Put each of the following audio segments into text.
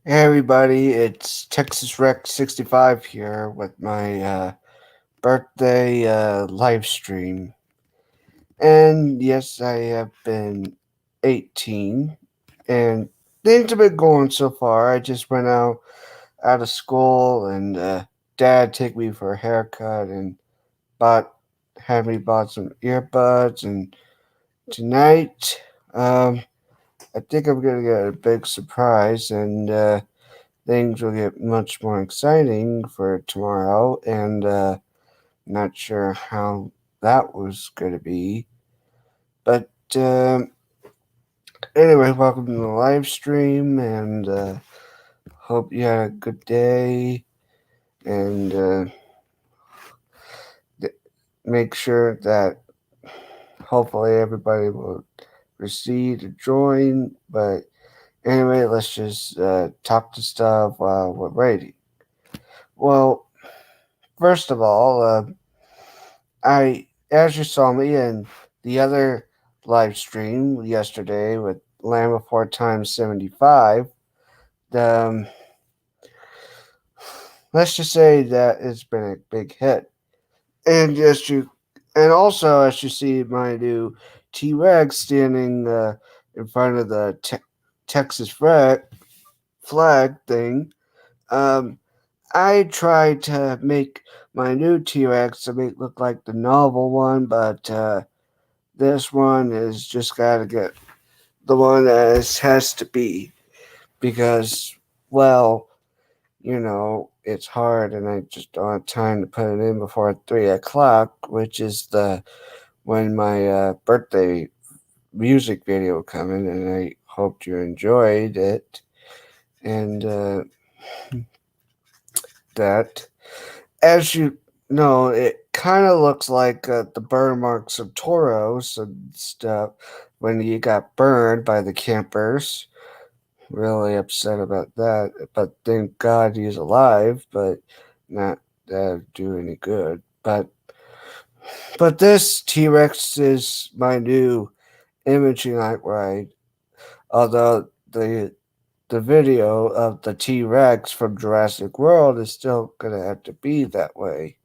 Hey everybody, it's TexasRex65 here with my birthday live stream. And yes, I have been 18 and things have been going so far. I just went out of school and dad took me for a haircut and bought had me bought some earbuds and tonight um I think I'm gonna get a big surprise and things will get much more exciting for tomorrow, and not sure how that was going to be. But anyway, welcome to the live stream, and hope you had a good day. And th- make sure that hopefully everybody will receive to join. But anyway, let's just talk to stuff while we're waiting. Well, first of all, as you saw me in the other live stream yesterday with Lamb of 4 times 75, um, let's just say that it's been a big hit. And and also as you see my new T-Rex standing in front of the Texas flag thing, um, I tried to make my new T-Rex to make look like the novel one, but this one is just got to get the one that it has to be because, well, it's hard and I just don't have time to put it in before 3 o'clock, which is the when my birthday music video coming, and I hoped you enjoyed it. And that, as you know, it kind of looks like the burn marks of Toros and stuff when you got burned by the campers. Really upset about that. But thank God he's alive, but not do any good. But this T Rex is my new imaging ride. Although the video of the T Rex from Jurassic World is still gonna have to be that way.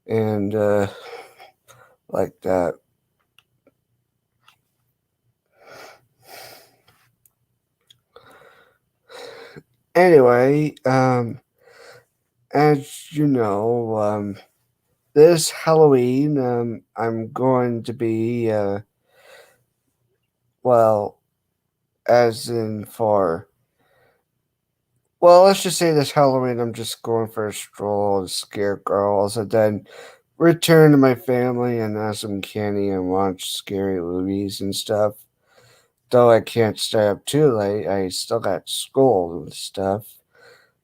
And like that. Anyway, as you know, this Halloween, I'm going to be, well, as in for, well, let's just say this Halloween, I'm just going for a stroll and scare girls, and then return to my family and have some candy and watch scary movies and stuff. Though I can't stay up too late, I still got school and stuff,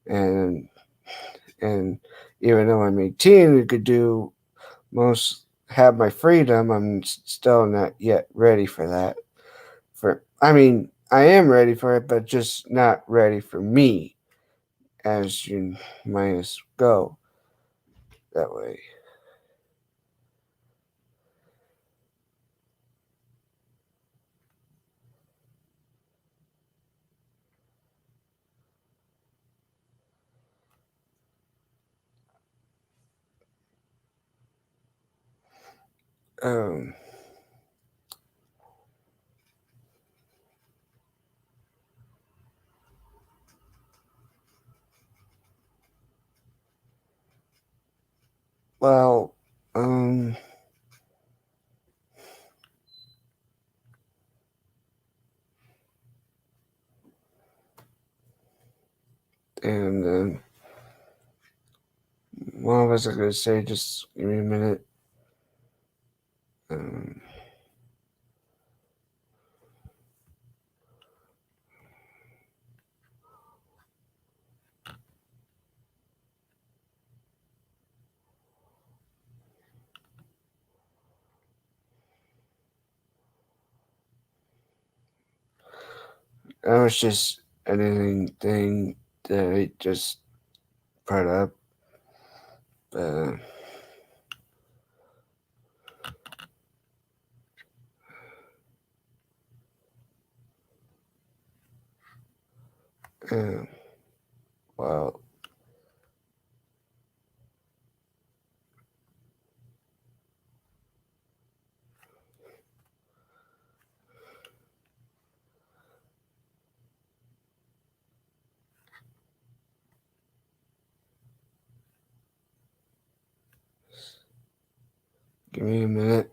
and and even though I'm 18, we could do most have my freedom. I'm still not yet ready for that. I mean, I am ready for it, but just not ready for me, as you might as go that way. Um, well, um, and what was I going to say? Just give me a minute. Um, that was just anything thing that I just put up. Uh, Uh, well, give me a minute.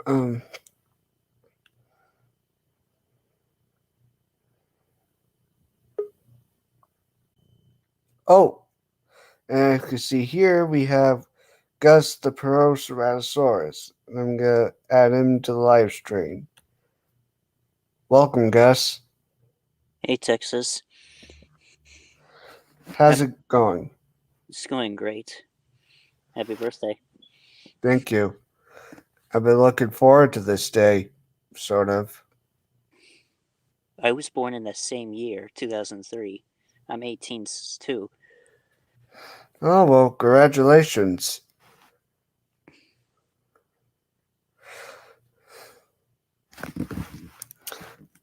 Um, oh, and you can see here we have Gus the Ceratosaurus. I'm gonna add him to the live stream. Welcome, Gus. Hey, Texas. How's it going? It's going great. Happy birthday. Thank you. I've been looking forward to this day, sort of. I was born in the same year, 2003. I'm 18 too. Oh, well, congratulations.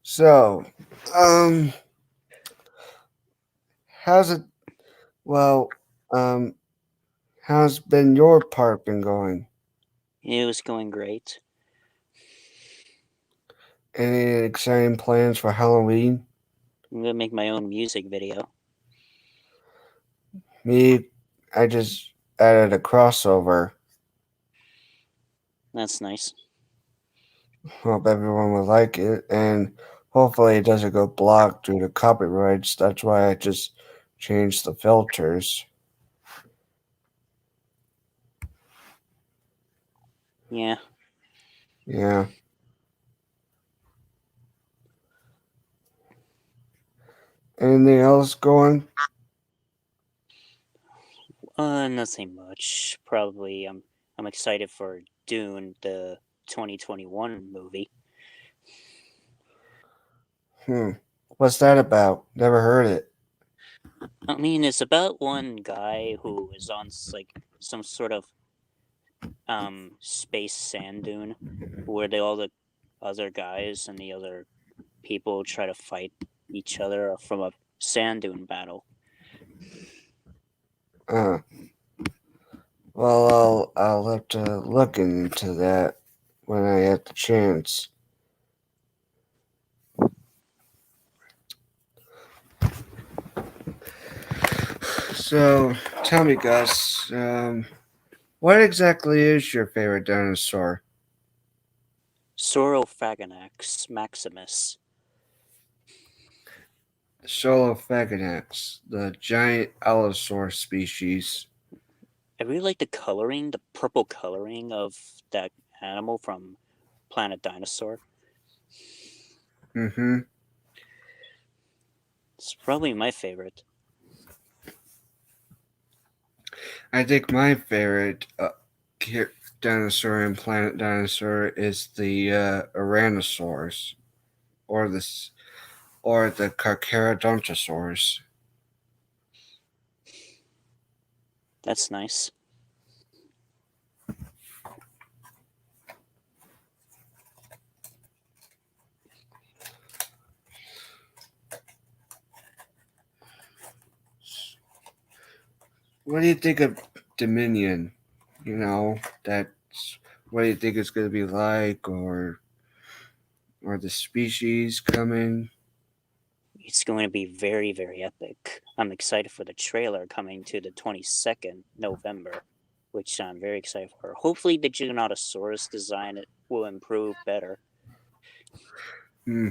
So, um, how's it, well, um, how's been your part been going? It was going great. Any exciting plans for Halloween? I'm gonna make my own music video. Me, I just added a crossover. That's nice. Hope everyone will like it, and hopefully it doesn't go blocked due to copyrights. That's why I just changed the filters. Yeah. Yeah. Anything else going? Nothing much. Probably I'm excited for Dune, the 2021 movie. What's that about? Never heard it. I mean, it's about one guy who is on like some sort of space sand dune where all the other guys and the other people try to fight each other from a sand dune battle. Uh, well, I'll have to look into that when I get the chance. So, tell me, Gus, what exactly is your favorite dinosaur? Saurophaganax maximus. Solophaganax, the giant allosaur species. I really like the coloring, the purple coloring of that animal from Planet Dinosaur. Mm-hmm. It's probably my favorite. I think my favorite dinosaur in Planet Dinosaur is the Tyrannosaurus, or the Carcharodontosaurus. That's nice. What do you think of Dominion? That's what do you think it's going to be like, or or the species coming. It's going to be very, very epic. I'm excited for the trailer coming to the 22nd November, which I'm very excited for. Hopefully, the Giganotosaurus design will improve better. Hmm.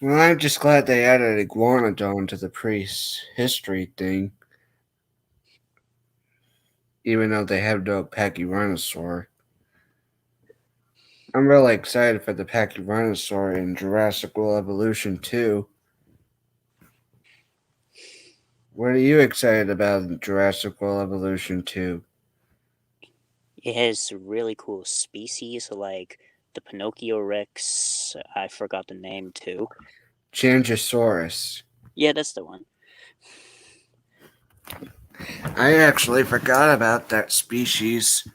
Well, I'm just glad they added iguanodon to the prehistory thing, even though they have no Pachyrhinosaur. I'm really excited for the Pachyrhinosaur in Jurassic World Evolution 2. What are you excited about in Jurassic World Evolution 2? It has really cool species like the Pinocchio Rex. I forgot the name too. Changosaurus. Yeah, that's the one. I actually forgot about that species.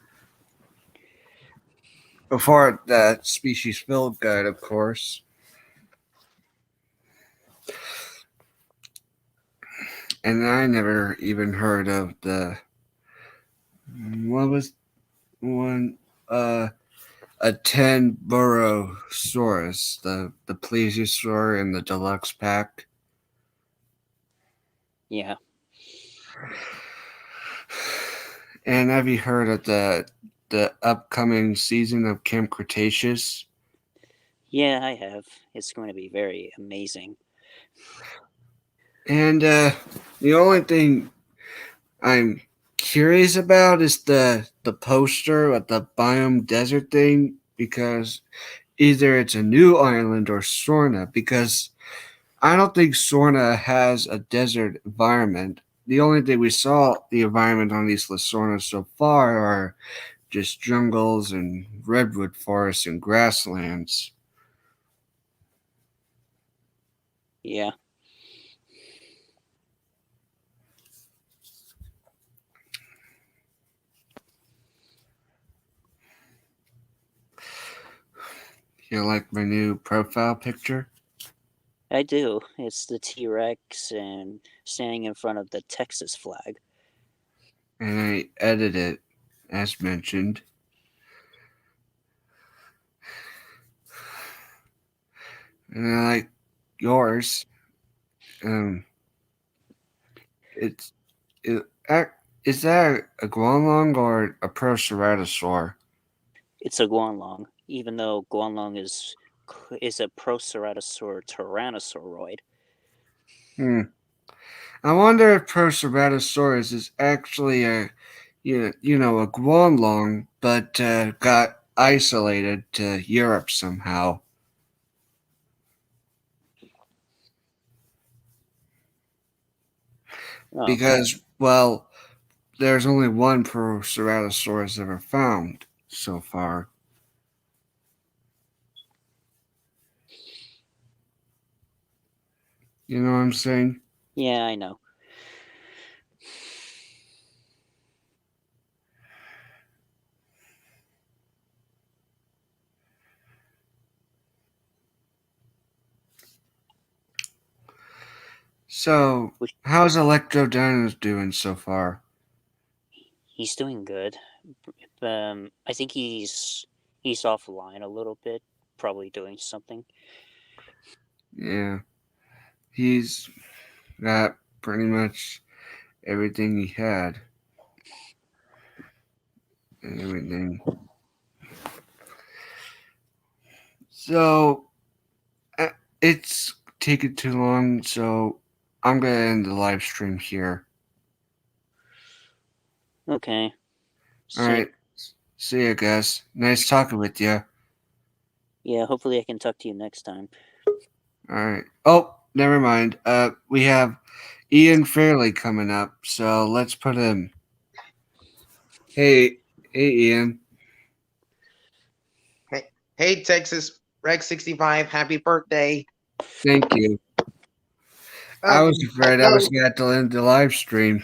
Before the species field guide, of course. And I never even heard of the. What was one? A 10 Burrosaurus, the plesiosaur in the deluxe pack. Yeah. And have you heard of the upcoming season of Camp Cretaceous? Yeah, I have. It's going to be very amazing. And the only thing I'm curious about is the poster at the biome desert thing, because either it's a new island or Sorna, because I don't think Sorna has a desert environment. The only thing we saw the environment on Isla Sorna so far are just jungles and redwood forests and grasslands. Yeah. You like my new profile picture? I do. It's the T-Rex and standing in front of the Texas flag. And I edit it as mentioned. And I like yours. Um, it's it, is that a Guanlong or a Proceratosaur? It's a Guanlong, even though Guanlong is a Proceratosaur tyrannosauroid. Hmm. I wonder if Proceratosaurus is actually a a Guanlong, but got isolated to Europe somehow. Oh, Because, well, there's only one Proceratosaurus ever found so far. You know what I'm saying? yeah, I know. So, Which how's Electrodynamos doing so far? he's doing good. I think he's offline a little bit, probably doing something. Yeah, he's got pretty much everything he had and everything. So, uh, it's taken too long, so I'm gonna end the live stream here. Okay. All See. right, see you guys. Nice talking with you. Yeah, hopefully I can talk to you next time. All right. Oh, never mind. We have Ian Fairley coming up, so let's put him. Hey, hey, Ian. Hey, TexasRex65, happy birthday. Thank you. I Um, was afraid I was hello. going to have to end the live stream.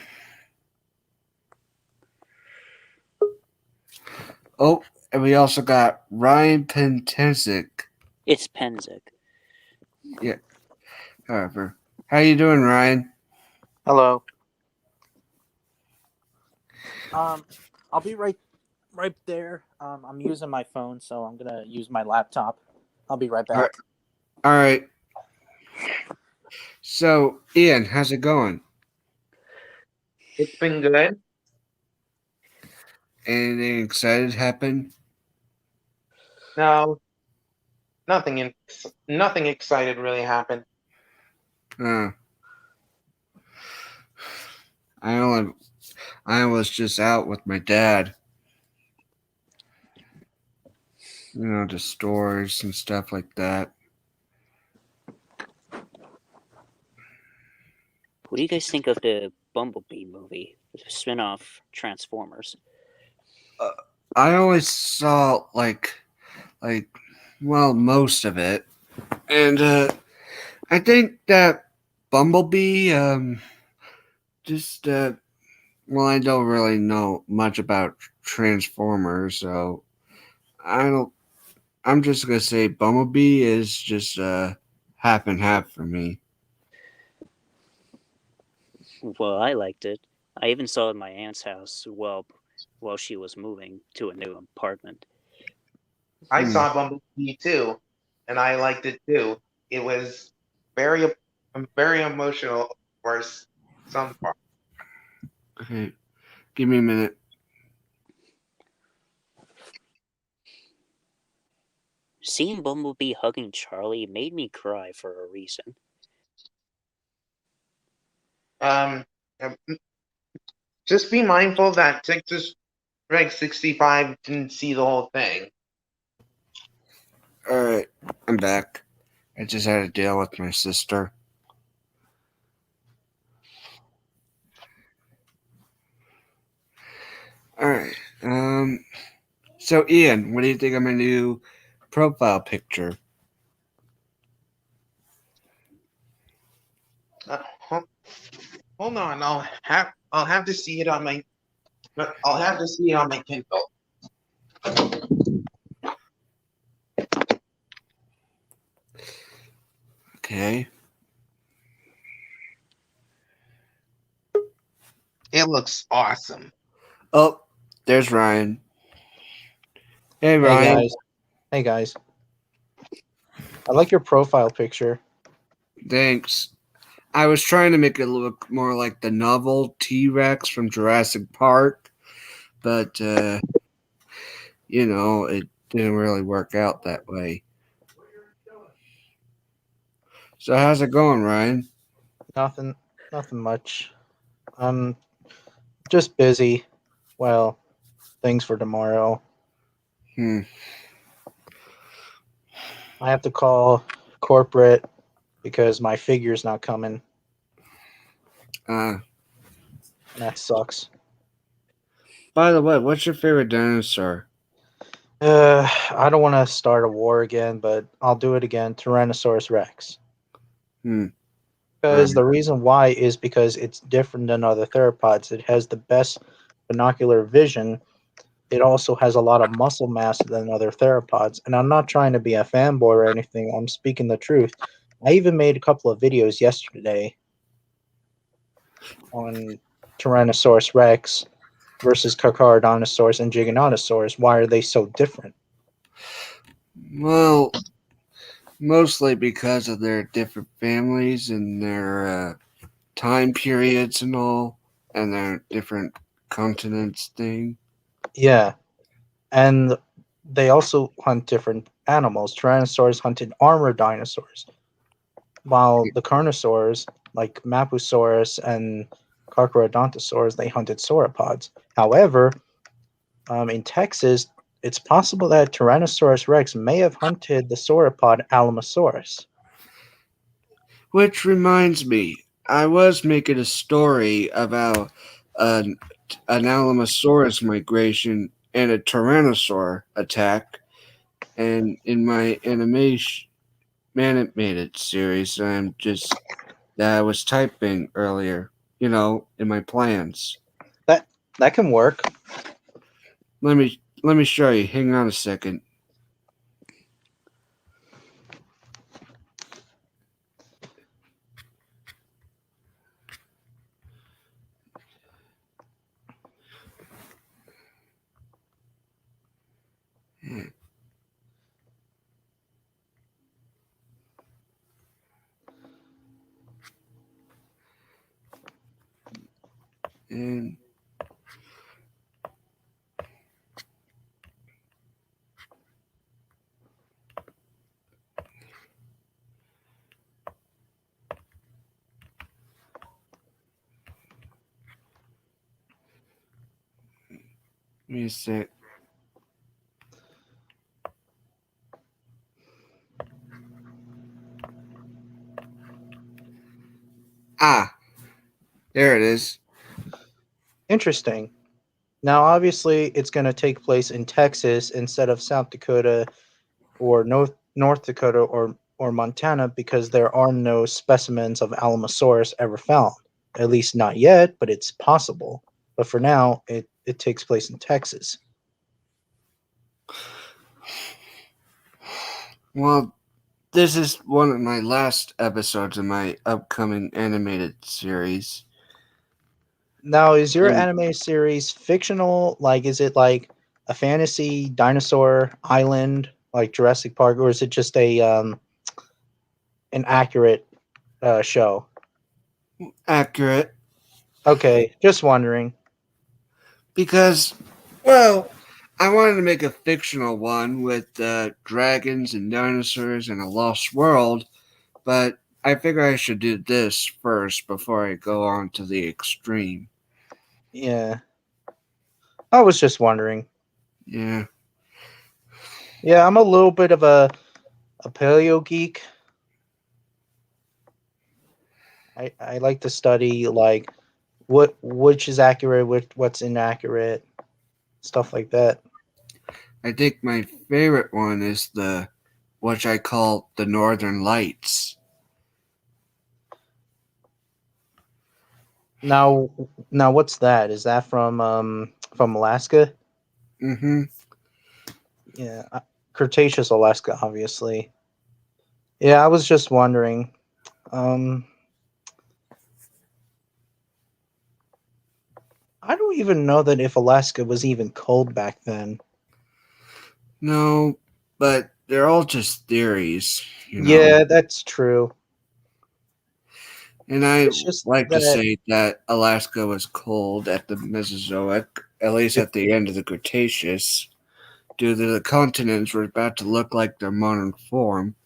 Oh, and we also got Ryan Pentensic. It's Penzik. Yeah, however. How you doing, Ryan? Hello. I'll be right there. I'm using my phone, so I'm gonna use my laptop. I'll be right All right. back. All right. So, Ian, how's it going? It's been good. Anything excited happen? No, nothing excited really happened. Uh, I was just out with my dad. To stores and stuff like that. What do you guys think of the Bumblebee movie, the spin-off Transformers? I always saw most of it, and I think that Bumblebee, just I don't really know much about Transformers, so I don't. I'm just gonna say Bumblebee is just half and half for me. Well, I liked it. I even saw it at my aunt's house while she was moving to a new apartment. I Hmm. saw Bumblebee too, and I liked it too. It was very very emotional for some part. Okay, give me a minute. Seeing Bumblebee hugging Charlie made me cry for a reason. Um, um, just be mindful that Texas Reg 65 didn't see the whole thing. All right, I'm back. I just had to deal with my sister. All right. So Ian, what do you think of my new profile picture? Hold on, I'll have to see it on my Kindle. Okay. It looks awesome. Oh, there's Ryan. Hey, Hey Ryan. guys. Hey guys. I like your profile picture. Thanks. I was trying to make it look more like the novel T-Rex from Jurassic Park, but it didn't really work out that way. So how's it going, Ryan? Nothing much. I'm just busy. Well, things for tomorrow. Hmm. I have to call corporate because my figure's not coming. Uh, And that sucks. by the way, what's your favorite dinosaur? I don't want to start a war again, but I'll do it again. Tyrannosaurus Rex. Hmm. Because the reason why is because it's different than other theropods. It has the best binocular vision. It also has a lot of muscle mass than other theropods. And I'm not trying to be a fanboy or anything. I'm speaking the truth. I even made a couple of videos yesterday on Tyrannosaurus Rex versus Carcharodontosaurus and Giganotosaurus. Why are they so different? Well, mostly because of their different families and their time periods and all, and their different continents thing. Yeah. And they also hunt different animals. Tyrannosaurs hunted armored dinosaurs, while the carnosaurs, like Mapusaurus and Carcharodontosaurus, they hunted sauropods. However, in Texas, it's possible that Tyrannosaurus rex may have hunted the sauropod Alamosaurus. Which reminds me, I was making a story about an, an Alamosaurus migration and a Tyrannosaur attack, and in my animated series, that I was typing earlier, in my plans. That that can work. Let me show you. Hang on a second. And let me see. Ah, there it is. Interesting. Now, obviously, it's going to take place in Texas instead of South Dakota or North Dakota or Montana because there are no specimens of Alamosaurus ever found. At least not yet, but it's possible. But for now, it takes place in Texas. Well, this is one of my last episodes of my upcoming animated series. Now, is your And anime series fictional? Like, is it like a fantasy dinosaur island like Jurassic Park, or is it just a an accurate show? accurate Okay, just wondering. because, well, I wanted to make a fictional one with dragons and dinosaurs and a lost world, but I figure I should do this first before I go on to the extreme. Yeah, I was just wondering. Yeah. Yeah, I'm a little bit of a paleo geek. I like to study like which is accurate, what's inaccurate, stuff like that. I think my favorite one is the what I call the Northern Lights. Now, now, what's that? Is that from Alaska? Mm-hmm. Yeah, Cretaceous Alaska, obviously. Yeah, I was just wondering. Um, I don't even know that if Alaska was even cold back then. No, but they're all just theories, you know. Yeah, that's true. And I It's just like to that say that Alaska was cold at the Mesozoic, at least at the end of the Cretaceous, due to the continents were about to look like their modern form.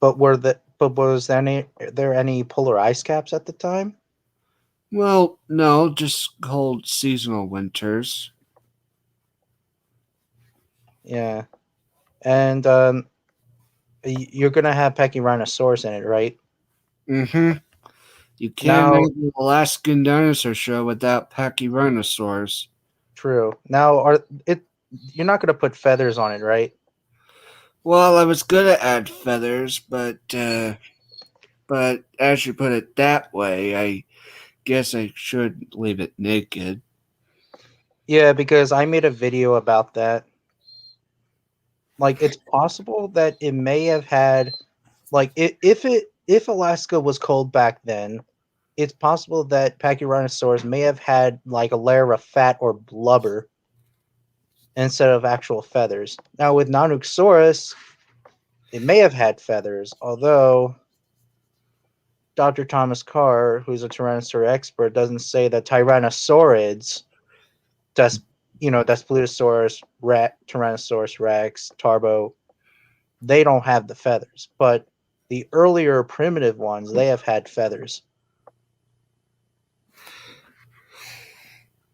but was there any polar ice caps at the time? Well, no, just cold seasonal winters. Yeah, and you're gonna have Pachyrhinosaurus in it, right? Mm-hmm. You can't Now, make an Alaskan dinosaur show without Pachyrhinosaurs. true. Now, are it? You're not gonna put feathers on it, right? Well, I was gonna add feathers, but as you put it that way, I guess I should leave it naked. Yeah, because I made a video about that. Like, it's possible that it may have had like if Alaska was cold back then, it's possible that Pachyrhinosaurus may have had like a layer of fat or blubber instead of actual feathers. Now with Nanuqsaurus, it may have had feathers, although Dr. Thomas Carr, who's a Tyrannosaur expert, doesn't say that Tyrannosaurids, Des, Daspletosaurus, Tyrannosaurus Rex, Tarbo, they don't have the feathers, but the earlier primitive ones, they have had feathers.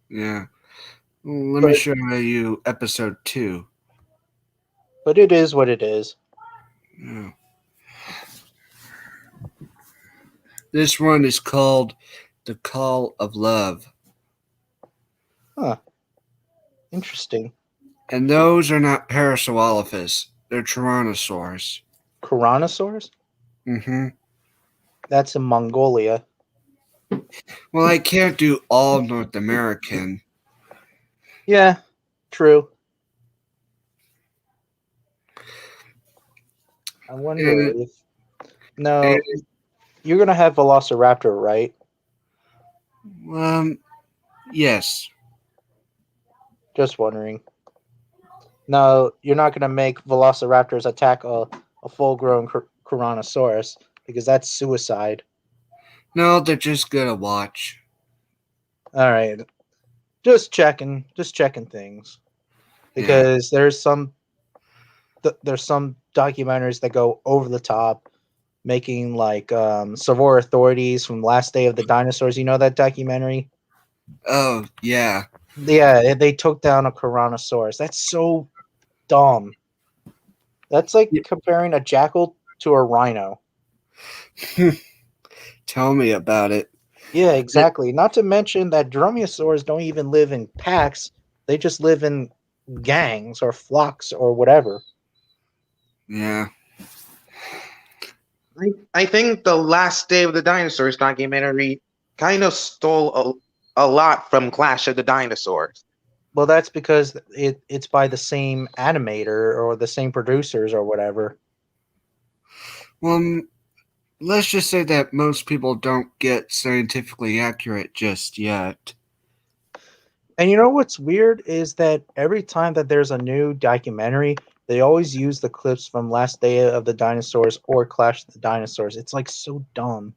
Yeah. Well, let me But show you episode 2. but it is what it is. Yeah. This one is called The Call of Love. Huh. Interesting. And those are not Parasaurolophus. They're Tyrannosaurs. Tyrannosaurs? Mm-hmm. That's in Mongolia. Well, I can't do all North American. Yeah, true. I wonder And, if no, and you're gonna have Velociraptor, right? yes. Just wondering. No, you're not gonna make Velociraptors attack a full-grown Tyrannosaurus because that's suicide. No, they're just gonna watch. All right, just checking things because there's some documentaries that go over the top, making like severe authorities from Last Day of the Dinosaurs. You know that documentary? Oh, yeah. Yeah, they took down a Tyrannosaurus. That's so dumb. That's like Yeah. comparing a jackal to a rhino. Tell me about it. Yeah, exactly. Not to mention that dromaeosaurs don't even live in packs. They just live in gangs or flocks or whatever. Yeah. I think the Last Day of the Dinosaurs documentary kind of stole a lot from Clash of the Dinosaurs. Well, that's because it's by the same animator or the same producers or whatever. Well, let's just say that most people don't get scientifically accurate just yet. And you know what's weird is that every time that there's a new documentary, they always use the clips from Last Day of the Dinosaurs or Clash of the Dinosaurs. It's like so dumb.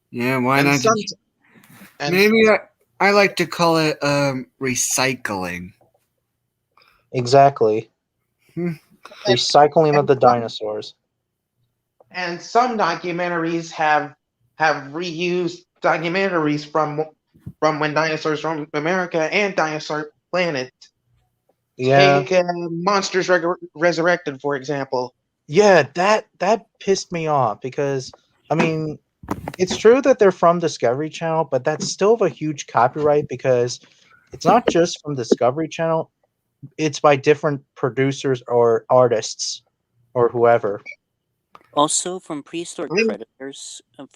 Yeah, why And not some just... and Maybe I like to call it recycling. Exactly. Hmm. Recycling of and the some, dinosaurs. and some documentaries have reused documentaries from when dinosaurs roamed America and Dinosaur Planet. Yeah. Take Monsters Resurrected, for example. Yeah, that pissed me off because I mean, it's true that they're from Discovery Channel, but that's still a huge copyright because it's not just from Discovery Channel, it's by different producers or artists or whoever. Also, from prehistoric I- predators of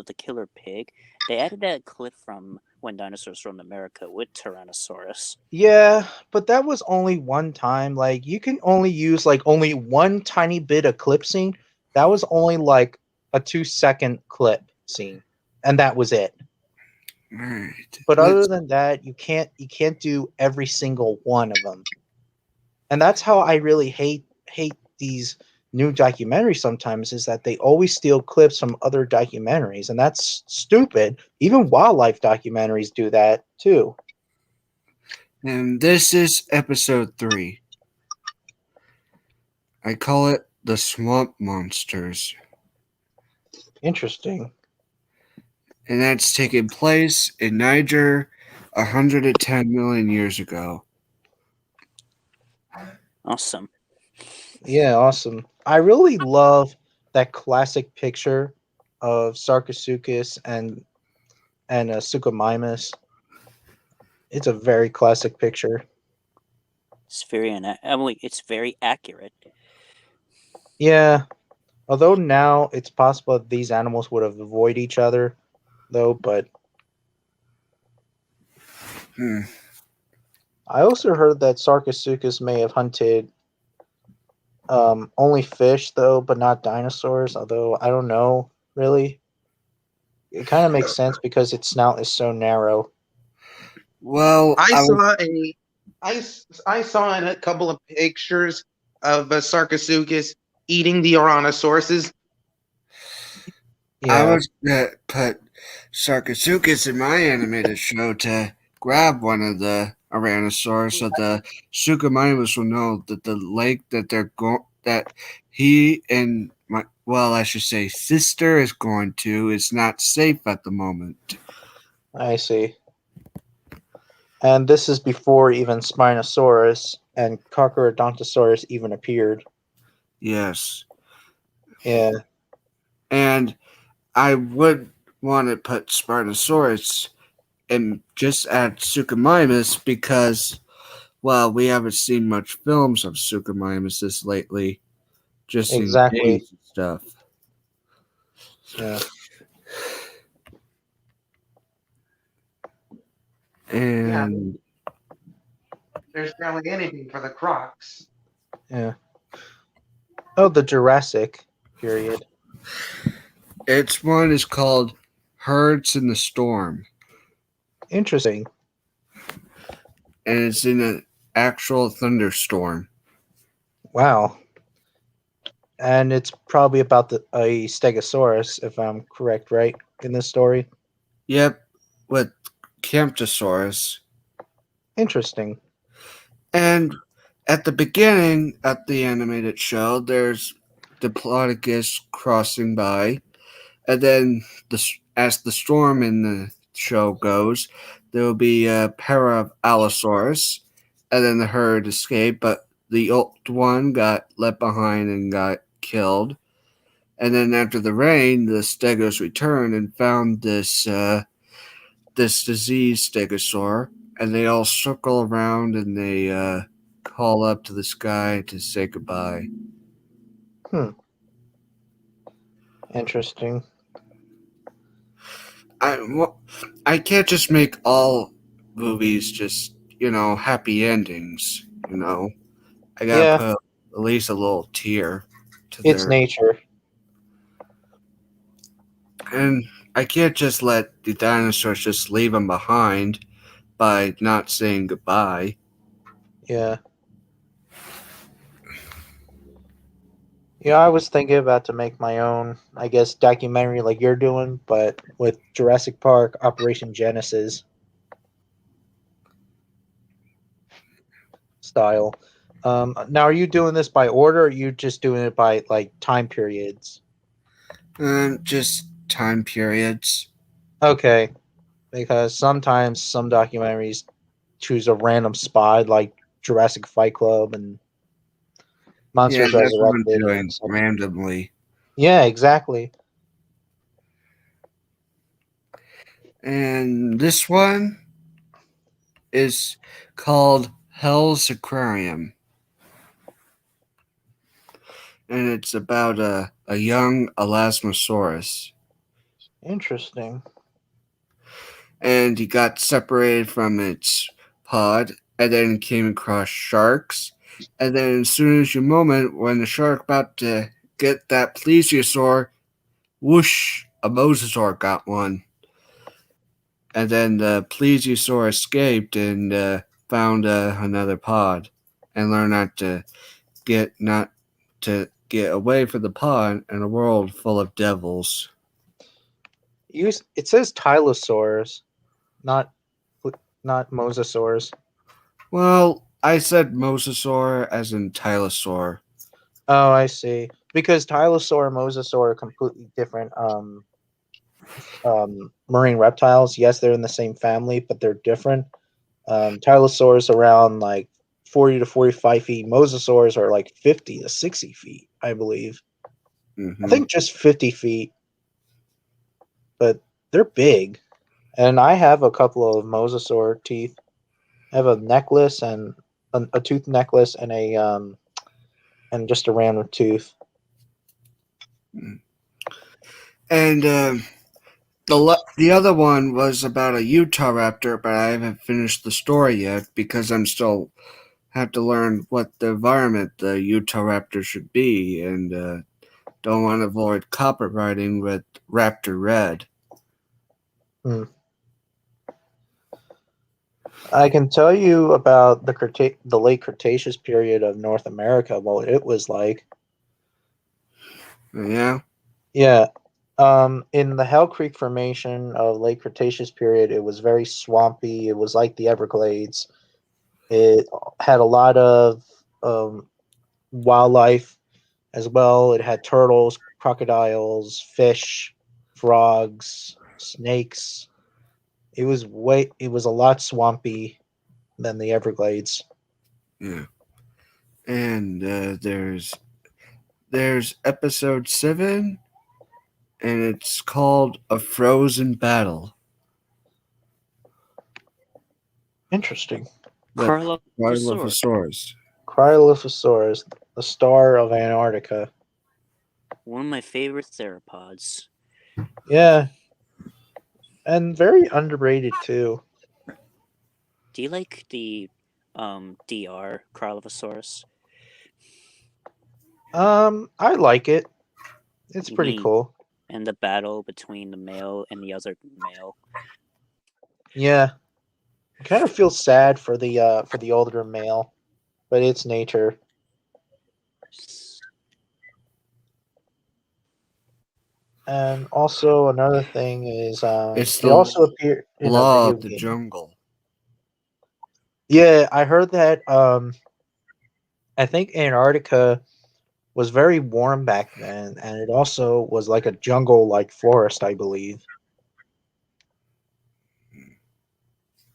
the killer pig, they added that clip from when dinosaurs roamed America with Tyrannosaurus. Yeah, but that was only one time. Like you can only use like only one tiny bit of clip scene. That was only like a 2-second clip scene. And that was it. Right. But other than that, you can't do every single one of them. And that's how I really hate these new documentaries sometimes is that they always steal clips from other documentaries and that's stupid. Even wildlife documentaries do that too. And this is episode 3. I call it the Swamp Monsters. Interesting. And that's taking place in Niger 110 million years ago. Awesome. Yeah, awesome. I really love that classic picture of Sarcosuchus and Suchomimus. It's a very classic picture. It's it's very accurate. Yeah, although now it's possible that these animals would have avoided each other, though. But Hmm. I also heard that Sarcosuchus may have hunted only fish, though, but not dinosaurs. Although I don't know really. It kind of makes sense because its snout is so narrow. Well, I saw I saw in a couple of pictures of Sarcosuchus eating the Ouranosaurus. I Yeah, was going to put Sarcosuchus in my animated show to grab one of the Tyrannosaurus so the Suchomimus will know that the lake that that he and I should say sister is going to is not safe at the moment. I see. And this is before even Spinosaurus and Carcharodontosaurus even appeared. Yes. Yeah, And I would want to put Spinosaurus and just add Suchomimus because, well, we haven't seen much films of Suchomimus lately, just in exactly. games and stuff. Yeah. Yeah, And there's barely anything for the Crocs. Yeah. Oh, the Jurassic period. its one is called Herds in the Storm, Interesting. and it's in an actual thunderstorm. Wow. And it's probably about a Stegosaurus, if I'm correct, right, in this story. Yep, with Camptosaurus. Interesting. And at the beginning, at the animated show, there's Diplodocus crossing by, and then as the storm in the show goes, there will be a pair of Allosaurus, and then the herd escape, but the old one got left behind and got killed. And then after the rain, the Stegos returned and found this diseased Stegosaur, and they all circle around and they call up to the sky to say goodbye. Interesting. I can't just make all movies just happy endings. I gotta Yeah, put at least a little tear to it's their, nature. and I can't just let the dinosaurs just leave them behind by not saying goodbye. Yeah. Yeah, I was thinking about to make my own, I guess, documentary like you're doing, but with Jurassic Park, Operation Genesis style. Now, are you doing this by order, or are you just doing it by like time periods? Just time periods. Okay, because sometimes some documentaries choose a random spot, like Jurassic Fight Club and Yeah, Monsters that's what I'm Resurrected, and doing some. randomly. Yeah, exactly. And this one is called Hell's Aquarium. And it's about a young Elasmosaurus. Interesting. And he got separated from its pod and then came across sharks. And then as soon as you moment when the shark about to get that plesiosaur, whoosh, a mosasaur got one. And then the plesiosaur escaped and found another pod and learned not to get away from the pod in a world full of devils. It says Tylosaurs, not not Mosasaurs. Well, I said mosasaur as in tylosaur. Oh, I see. Because Tylosaur and Mosasaur are completely different marine reptiles. Yes, they're in the same family, but they're different. Tylosaurs around like 40 to 45 feet. Mosasaurs are like 50 to 60 feet, I believe. I think just 50 feet, but they're big. And I have a couple of Mosasaur teeth. I have a necklace and a tooth necklace and a and just a random tooth. And the other one was about a Utah raptor, but I haven't finished the story yet because I'm still have to learn what the environment the Utah raptor should be, and don't want to avoid copywriting with Raptor Red. I can tell you about the late Cretaceous period of North America. What it was like. Yeah. Yeah. In the Hell Creek Formation of late Cretaceous period, it was very swampy. It was like the Everglades. It had a lot of wildlife as well. It had turtles, crocodiles, fish, frogs, snakes. It was a lot swampy than the Everglades. Yeah. And there's episode 7, and it's called A Frozen Battle. Interesting. Carlophosaurus. Cryolophosaurus, the star of Antarctica. One of my favorite theropods. Yeah. And very underrated too. Do you like the DR Carlophosaurus? I like it. It's pretty cool. And the battle between the male and the other male. Yeah. I kind of feel sad for the older male, but it's nature. And also another thing is It's it the also appeared in a law video of the game. jungle. Yeah, I heard that I think Antarctica was very warm back then, and it also was like a jungle like forest, I believe.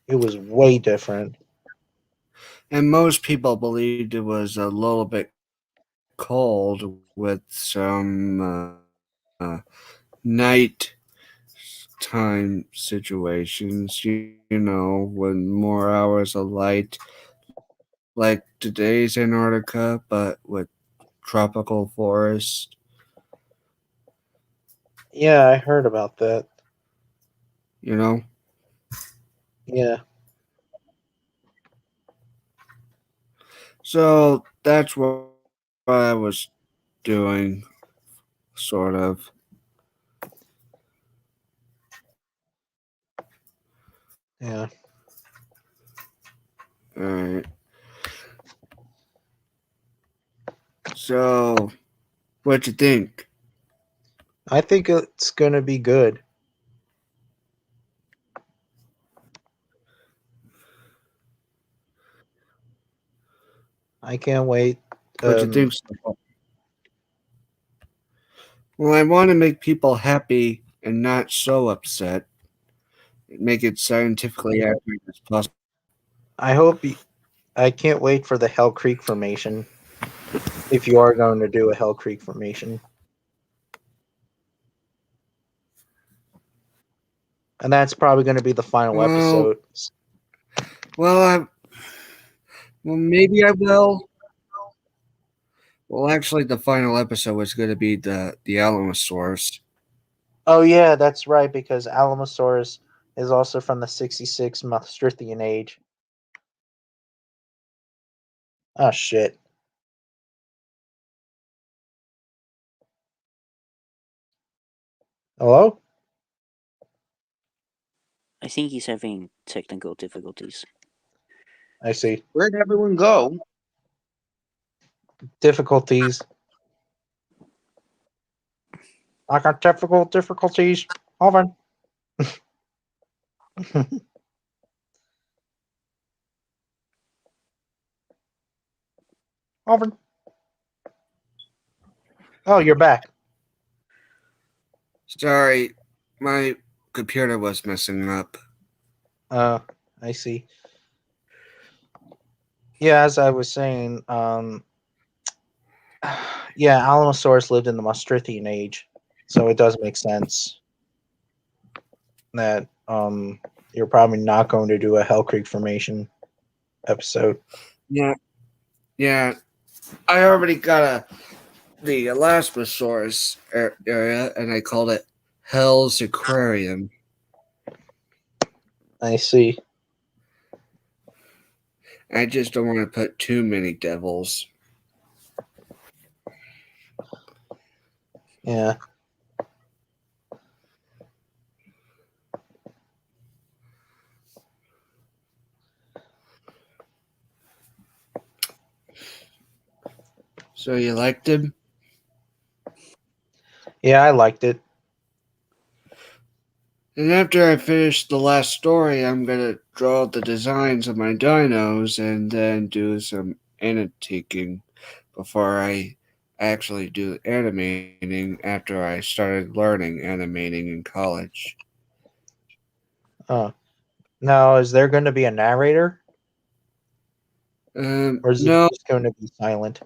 It was way different. And most people believed it was a little bit cold with some night time situations, when more hours of light, like today's Antarctica, but with tropical forest, Yeah, I heard about that. you know? Yeah. So that's what I was doing, sort of. Yeah. Alright. So, what you think? I think it's gonna be good. I can't wait. What you think so far? Well, I want to make people happy and not so upset. Make it scientifically accurate as possible. I hope I can't wait for the Hell Creek formation. If you are going to do a Hell Creek formation, and that's probably going to be the final Well, episode. well, maybe I will. Well, actually, the final episode is going to be the Alamosaurus. Oh yeah, that's right, because Alamosaurus is also from the 66 Maastrichtian age. Oh shit. Hello? I think he's having technical difficulties. I see. Where'd everyone go? Difficulties. I got technical difficulties. Hold on. Hold on. Oh, you're back. Sorry, my computer was messing up. I see. Yeah, as I was saying, yeah, Alamosaurus lived in the Maastrichtian age, so it does make sense that you're probably not going to do a Hell Creek formation episode. Yeah, yeah. I already got the Elasmosaurus area, and I called it Hell's Aquarium. I see. I just don't want to put too many devils. Yeah. So you liked him? Yeah, I liked it. And after I finish the last story, I'm gonna draw the designs of my dinos and then do some annotating before I actually do animating after I started learning animating in college. Now, is there going to be a narrator, or is it No, just going to be silent?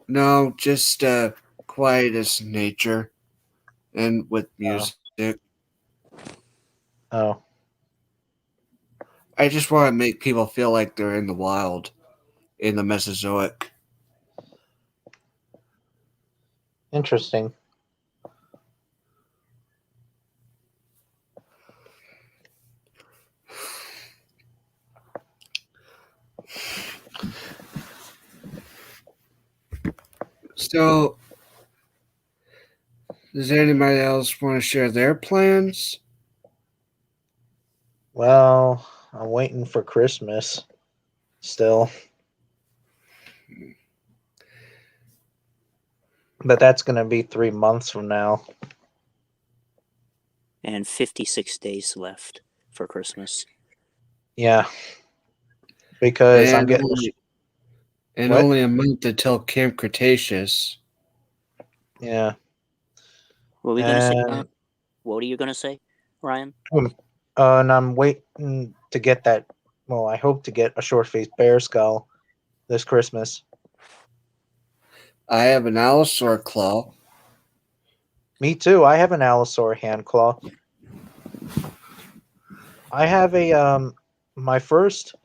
no, just quiet as nature and with Oh. music. Oh. I just want to make people feel like they're in the wild, in the Mesozoic. Interesting. So, does anybody else want to share their plans? Well, I'm waiting for Christmas still. But that's going to be 3 months from now. And 56 days left for Christmas. Yeah. Because I'm And getting... What? only a month until Camp Cretaceous. Yeah. What were we going to say, And, Ryan? What are you going to say, Ryan? and I'm waiting to get that. Well, I hope to get a short-faced bear skull this Christmas. I have an Allosaur claw. Me too. I have an Allosaur hand claw. I have a my first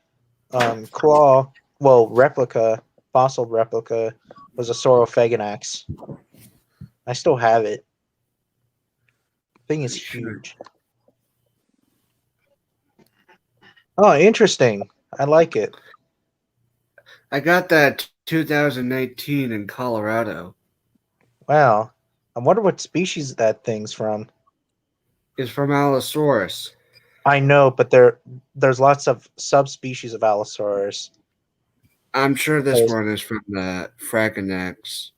claw, well, replica, fossil replica, was a Saurophaganax. I still have it. Thing is huge. Oh, interesting. I like it. I got that 2019 in Colorado. Wow. I wonder what species that thing's from. It's from Allosaurus. I know, but there's lots of subspecies of Allosaurus. I'm sure this There's- one is from the Fraganax.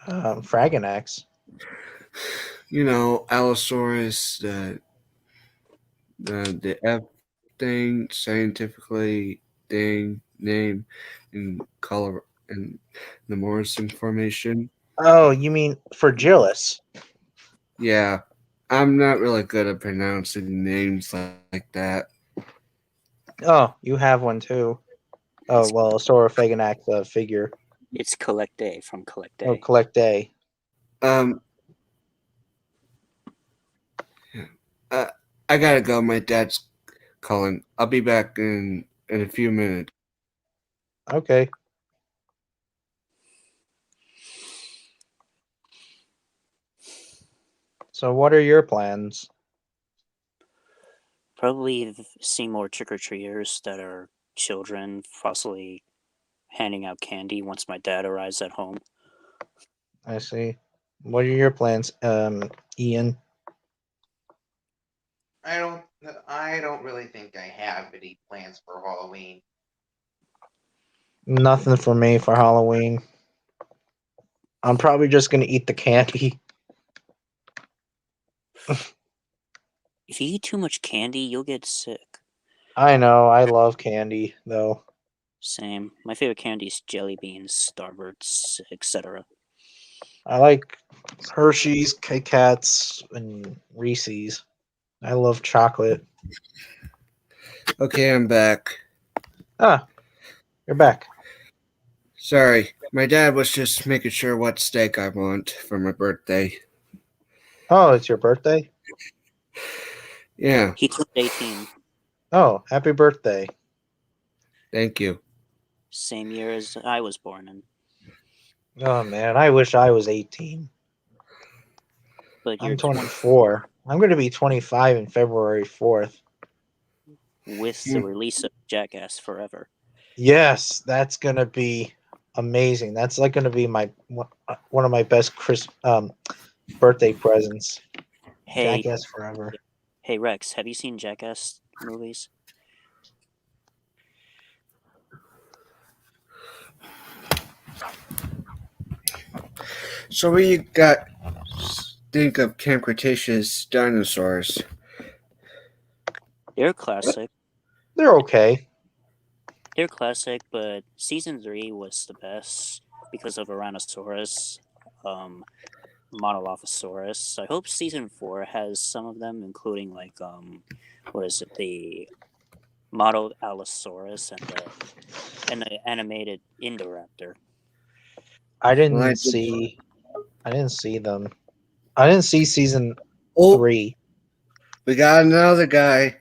Fraganax. You know, Allosaurus, the F thing, scientifically thing, name in color in the Morrison Formation. Oh, you mean Fragilis? Yeah, I'm not really good at pronouncing names like that. Oh, you have one too. Oh, well, a Saurophaganax figure. It's Collect Day from Collect Day. Oh, Collect Day. Um, I gotta go. My dad's calling. I'll be back in a few minutes. Okay. So, what are your plans? Probably see more trick-or-treaters that are children, possibly handing out candy once my dad arrives at home. I see. What are your plans, Ian? I don't really think I have any plans for Halloween. Nothing for me for Halloween. I'm probably just gonna eat the candy. If you eat too much candy, you'll get sick. I know. I love candy, though. Same. My favorite candy is jelly beans, Starbursts, etc. I like Hershey's, Kit Kats, and Reese's. I love chocolate. Okay, I'm back. Ah, you're back. Sorry, my dad was just making sure what steak I want for my birthday. Oh, it's your birthday? Yeah, He turned 18. Oh, happy birthday. thank you. Same year as I was born in. Oh, man, I wish I was 18. But you're I'm 24. I'm going to be 25 in February 4th. with the release of Jackass Forever. Yes, that's going to be amazing. That's like going to be my one of my best birthday presents. Hey, Jackass Forever. hey Rex, have you seen Jackass movies? So what you got? Think of Camp Cretaceous dinosaurs. They're classic. They're okay. They're classic, but season 3 was the best because of Tyrannosaurus, Monolophosaurus. I hope season 4 has some of them, including like what is it, the modeled Allosaurus and the animated Indoraptor. I didn't Well, see them. I didn't see season Oh, 3. we got another guy,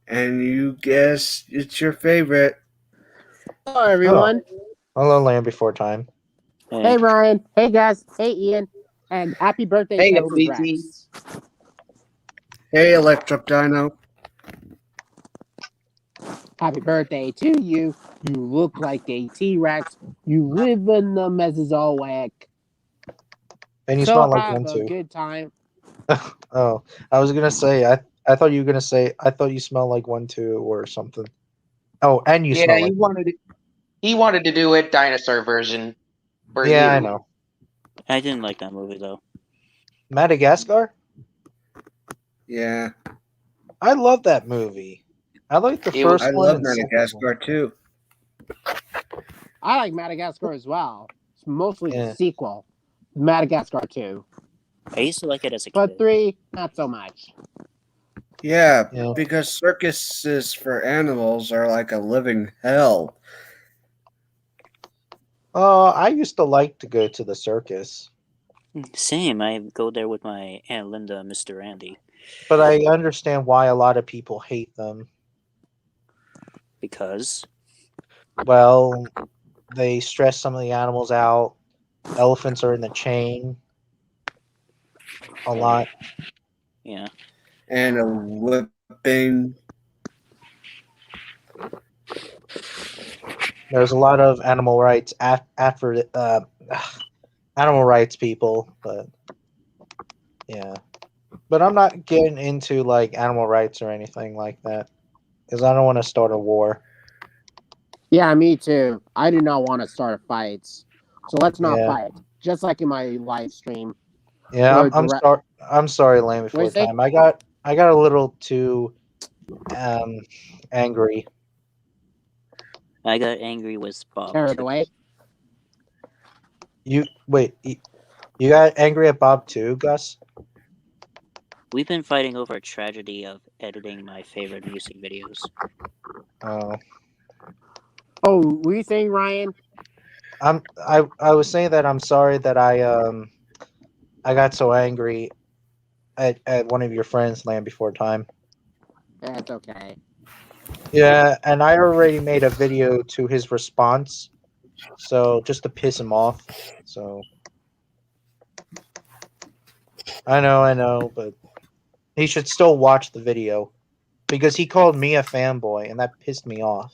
and you guess it's your favorite. Hello, everyone. Hello, Land Before Time. Hey, Ryan. Hey, guys. Hey, Ian. And happy birthday, Hey, Texas LBT. Rex. Hey, Electric Dino. Happy birthday to you. You look like a T-Rex. You live in the Mesozoic. And you So smell like have one a too. good time. Oh, I was gonna say I thought you were gonna say I thought you smelled like one too or something. Oh, and you Yeah, smell he like one. wanted to do it dinosaur version. For Yeah, you. I know. I didn't like that movie though. Madagascar? Yeah, I love that movie. I like the It was- first I one love and second one. Madagascar too. I like Madagascar as well. It's mostly the Yeah. sequel, Madagascar 2. I used to like it as a But kid. 3, not so much. Yeah, Yeah. because circuses for animals are like a living hell. I used to like to go to the circus, Same. I go there with my Aunt Linda and Mr. Andy but I understand why a lot of people hate them. because Well, they stress some of the animals out. Elephants are in the chain a lot. yeah. And a whipping. There's a lot of animal rights after animal rights people, but yeah. But I'm not getting into like animal rights or anything like that because I don't want to start a war. Yeah, me too. I do not want to start fights. So let's not Yeah. fight. Just like in my live stream. Yeah, Or I'm direct. sorry. I'm sorry, Land What do you Before say? Time. I got a little too angry. I got angry with Bob Carried too. away. You wait. You got angry at Bob too, Gus? We've been fighting over a tragedy of editing my favorite music videos. Oh, Oh, were you saying, Ryan? I was saying that I'm sorry that I got so angry at one of your friends, Land Before Time. That's okay. Yeah, and I already made a video to his response, so just to piss him off. So I know, but he should still watch the video because he called me a fanboy, and that pissed me off.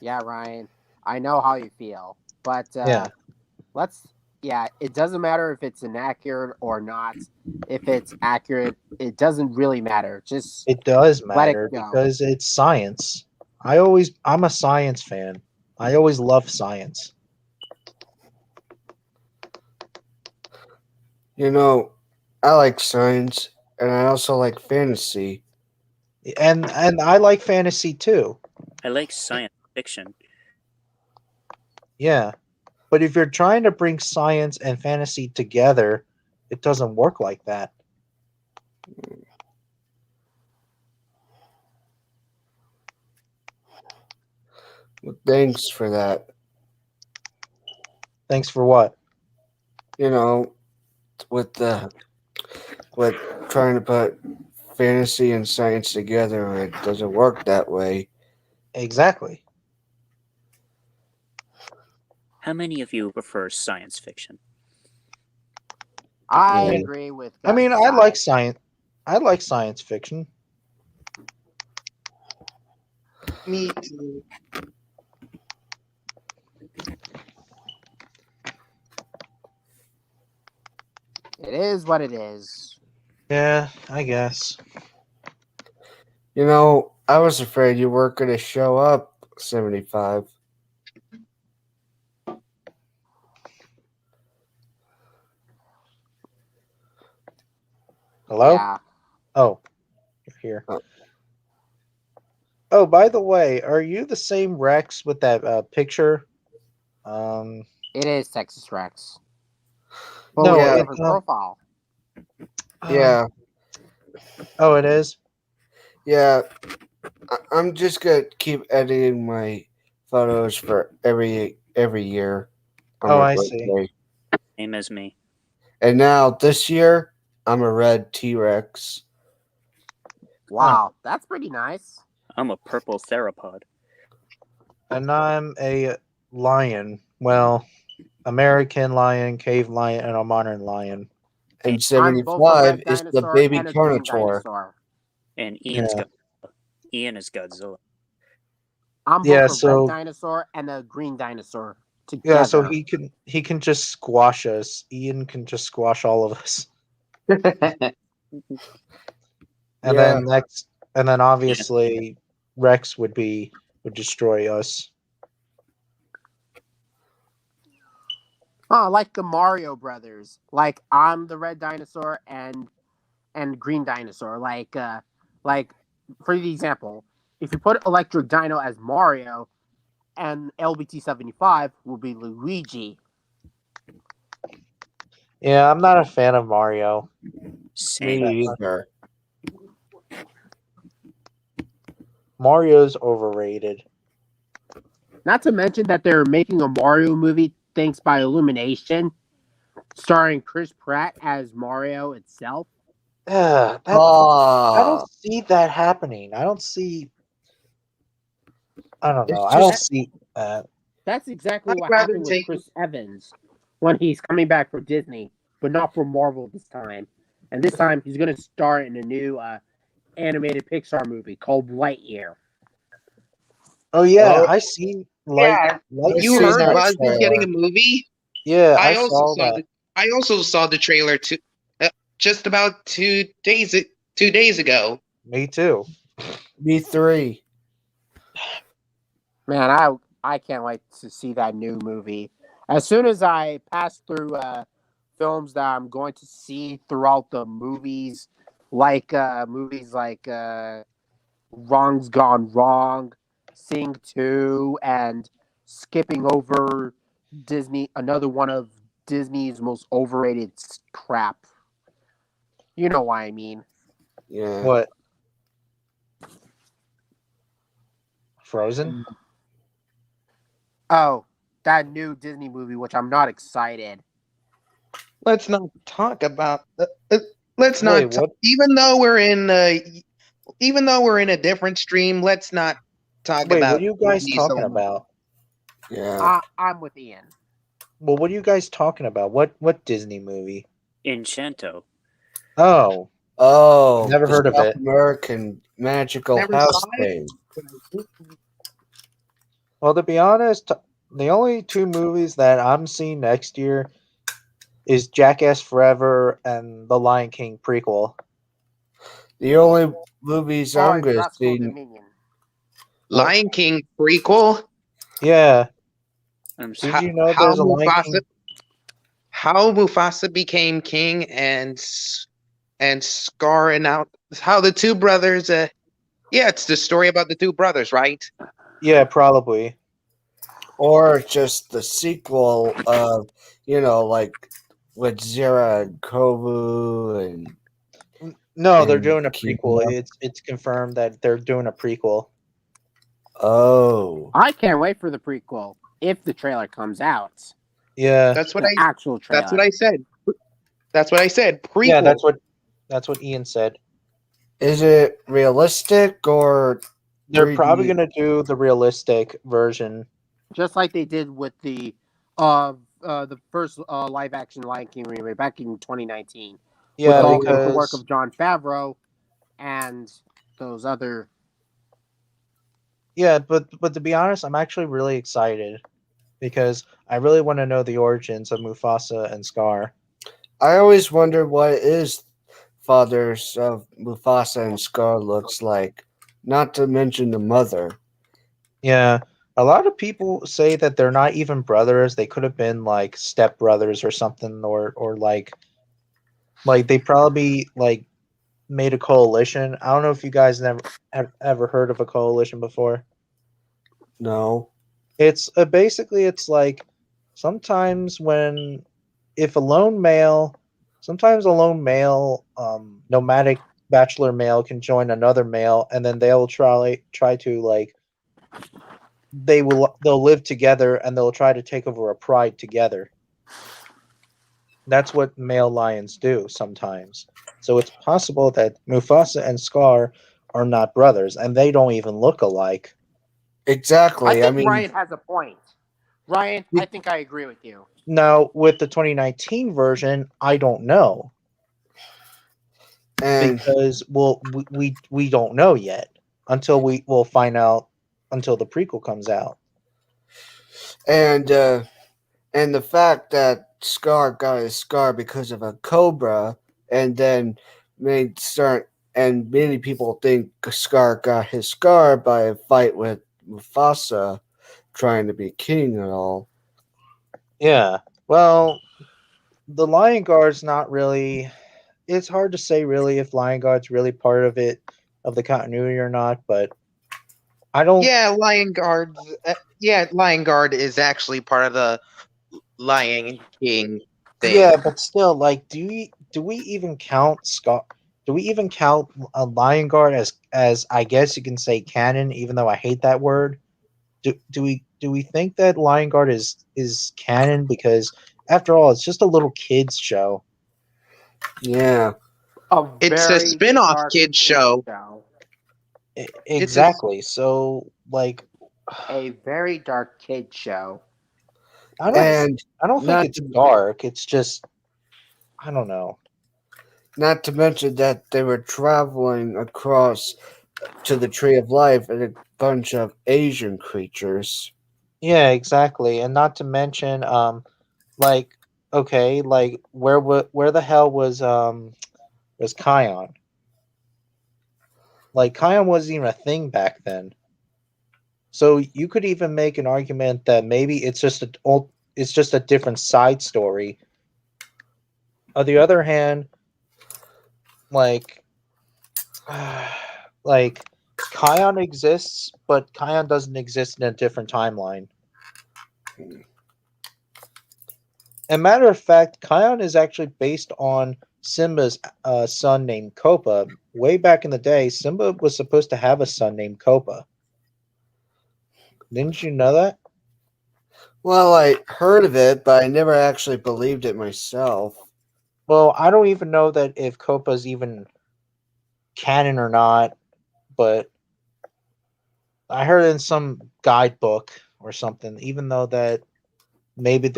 Yeah, Ryan. I know how you feel. But Yeah, it doesn't matter if it's inaccurate or not. If it's accurate, it doesn't really matter. Just it does let it matter go. because it's science. I'm a science fan. I always love science. You know, I like science and I also like fantasy. And I like fantasy too. I like science fiction. Yeah. But if you're trying to bring science and fantasy together, it doesn't work like that. Well, thanks for that. Thanks for what? You know, with trying to put fantasy and science together, it doesn't work that way. Exactly. How many of you prefer science fiction? I Yeah. agree with I mean, Gus's I like side. science. I like science fiction. Me too. It is what it is. Yeah, I guess. You know, I was afraid you weren't going to show up, 75. Hello? Yeah. Oh, you're here. Oh. Oh, by the way, are you the same Rex with that picture? Um, It is Texas Rex. But no, with a Yeah. different profile. Yeah, Oh, it is. yeah. I'm just going to keep editing my photos for every year on Oh, my I see. birthday. Same as me. And now this year, I'm a red T-Rex. Wow, that's pretty nice. I'm a purple theropod. And I'm a lion. Well, American lion, cave lion, and a modern lion. And I'm both a 75 red is the dinosaur baby and a green Carnotaur. dinosaur. And Yeah. Ian is Godzilla. I'm Yeah, both a red so dinosaur and a green dinosaur yeah, so together. he can just squash us. Ian can just squash all of us. And Yeah. then obviously Rex would destroy us. Oh, like the Mario Brothers. Like I'm the red dinosaur and green dinosaur. Like for the example, if you put Electric Dino as Mario and LBT-75 will be Luigi. Yeah, I'm not a fan of Mario. Same. Me either. Mario's overrated. Not to mention that they're making a Mario movie thanks by Illumination, starring Chris Pratt as Mario itself. I Ah, don't see that happening. I don't know. It's I don't just see that. That's exactly I'd what rather happened with take. Chris Evans when he's coming back for Disney, but not for Marvel this time. And this time he's going to star in a new animated Pixar movie called Lightyear. Oh yeah, oh, I see Yeah, I've you seen heard that Buzz is getting trailer. a movie. Yeah, I I also saw saw that. the. I also saw the trailer just about 2 days ago. Me too. B3. Man, I can't wait to see that new movie. As soon as I pass through films that I'm going to see throughout the movies like Wrong's Gone Wrong, Sing 2, and skipping over another one of Disney's most overrated crap. You know what I mean. Yeah. What? Frozen? Oh, that new Disney movie, which I'm not excited. Let's not talk about. Let's Wait, not. what? Even though we're in a different stream, let's not talk Wait, what about are you guys Disney talking so much. about? Yeah. I'm with Ian. Well, what are you guys talking about? What Disney movie? Enchanto. Oh, Oh, never the heard of South it. American magical Never house saw it. thing. Well, to be honest, the only two movies that I'm seeing next year is Jackass Forever and The Lion King prequel. The only movies Oh, I'm and going to Jurassic see. Dominion. Lion King prequel. Yeah, I'm did How, you know how there's a Lion Mufasa King? how Mufasa became king and Scar and out how the two brothers. Yeah, it's the story about the two brothers, right? Yeah, probably. Or just the sequel of, like with Zira and Kovu No, they're and doing a prequel. Kima. It's confirmed that they're doing a prequel. Oh. I can't wait for the prequel if the trailer comes out. Yeah, That's what The actual trailer. That's what I said. That's what I said. Prequel. yeah, that's what Ian said. Is it realistic or They're 3D? probably gonna do the realistic version. Just like they did with the first live action Lion King remake back in 2019. Yeah, With the work because of Jon Favreau and those other. yeah, but to be honest, I'm actually really excited because I really want to know the origins of Mufasa and Scar. I always wonder what is fathers of Mufasa and Scar looks like. Not to mention the mother. Yeah, a lot of people say that they're not even brothers. They could have been like step brothers or something, or like they probably like made a coalition. I don't know if you guys never have ever heard of a coalition before. No. It's basically it's like sometimes when if sometimes a lone male nomadic bachelor male can join another male, and then they'll try to like they'll live together and they'll try to take over a pride together. That's what male lions do sometimes. So it's possible that Mufasa and Scar are not brothers, and they don't even look alike. Exactly. I I think mean, Ryan has a point. Ryan, I think I agree with you. Now, with the 2019 version, I don't know and because we don't know yet until we'll find out until the prequel comes out. and uh and the fact that Scar got his scar because of a cobra, and then many people think Scar got his scar by a fight with Mufasa, trying to be king and all. Yeah, Well, the Lion Guard's not really. It's hard to say really if Lion Guard's really part of it, of the continuity or not. But I don't. Yeah, Lion Guard's. Yeah, Lion Guard is actually part of the Lion King Yeah, thing. but still, like, do we even count Scott? Do we even count a Lion Guard as I guess you can say canon, even though I hate that word? Do we think that Lion Guard is canon because after all, it's just a little kids show. Yeah. A It's a very spin-off dark kids kid show. show. It's a Exactly. So like, A very dark kid show. I don't And I don't think not it's to, dark. It's just I don't know. not to mention that they were traveling across to the Tree of Life and a bunch of Asian creatures. Yeah, exactly. And not to mention like okay, like where the hell was Kion? Like Kion wasn't even a thing back then. So you could even make an argument that maybe it's just a different side story. On the other hand, like like Kion exists, but Kion doesn't exist in a different timeline. And matter of fact, Kion is actually based on Simba's son named Kopa. Way back in the day, Simba was supposed to have a son named Kopa. Didn't you know that? Well, I heard of it, but I never actually believed it myself. Well, I don't even know that if Kopa's even canon or not, but I heard in some guidebook or something, even though that maybe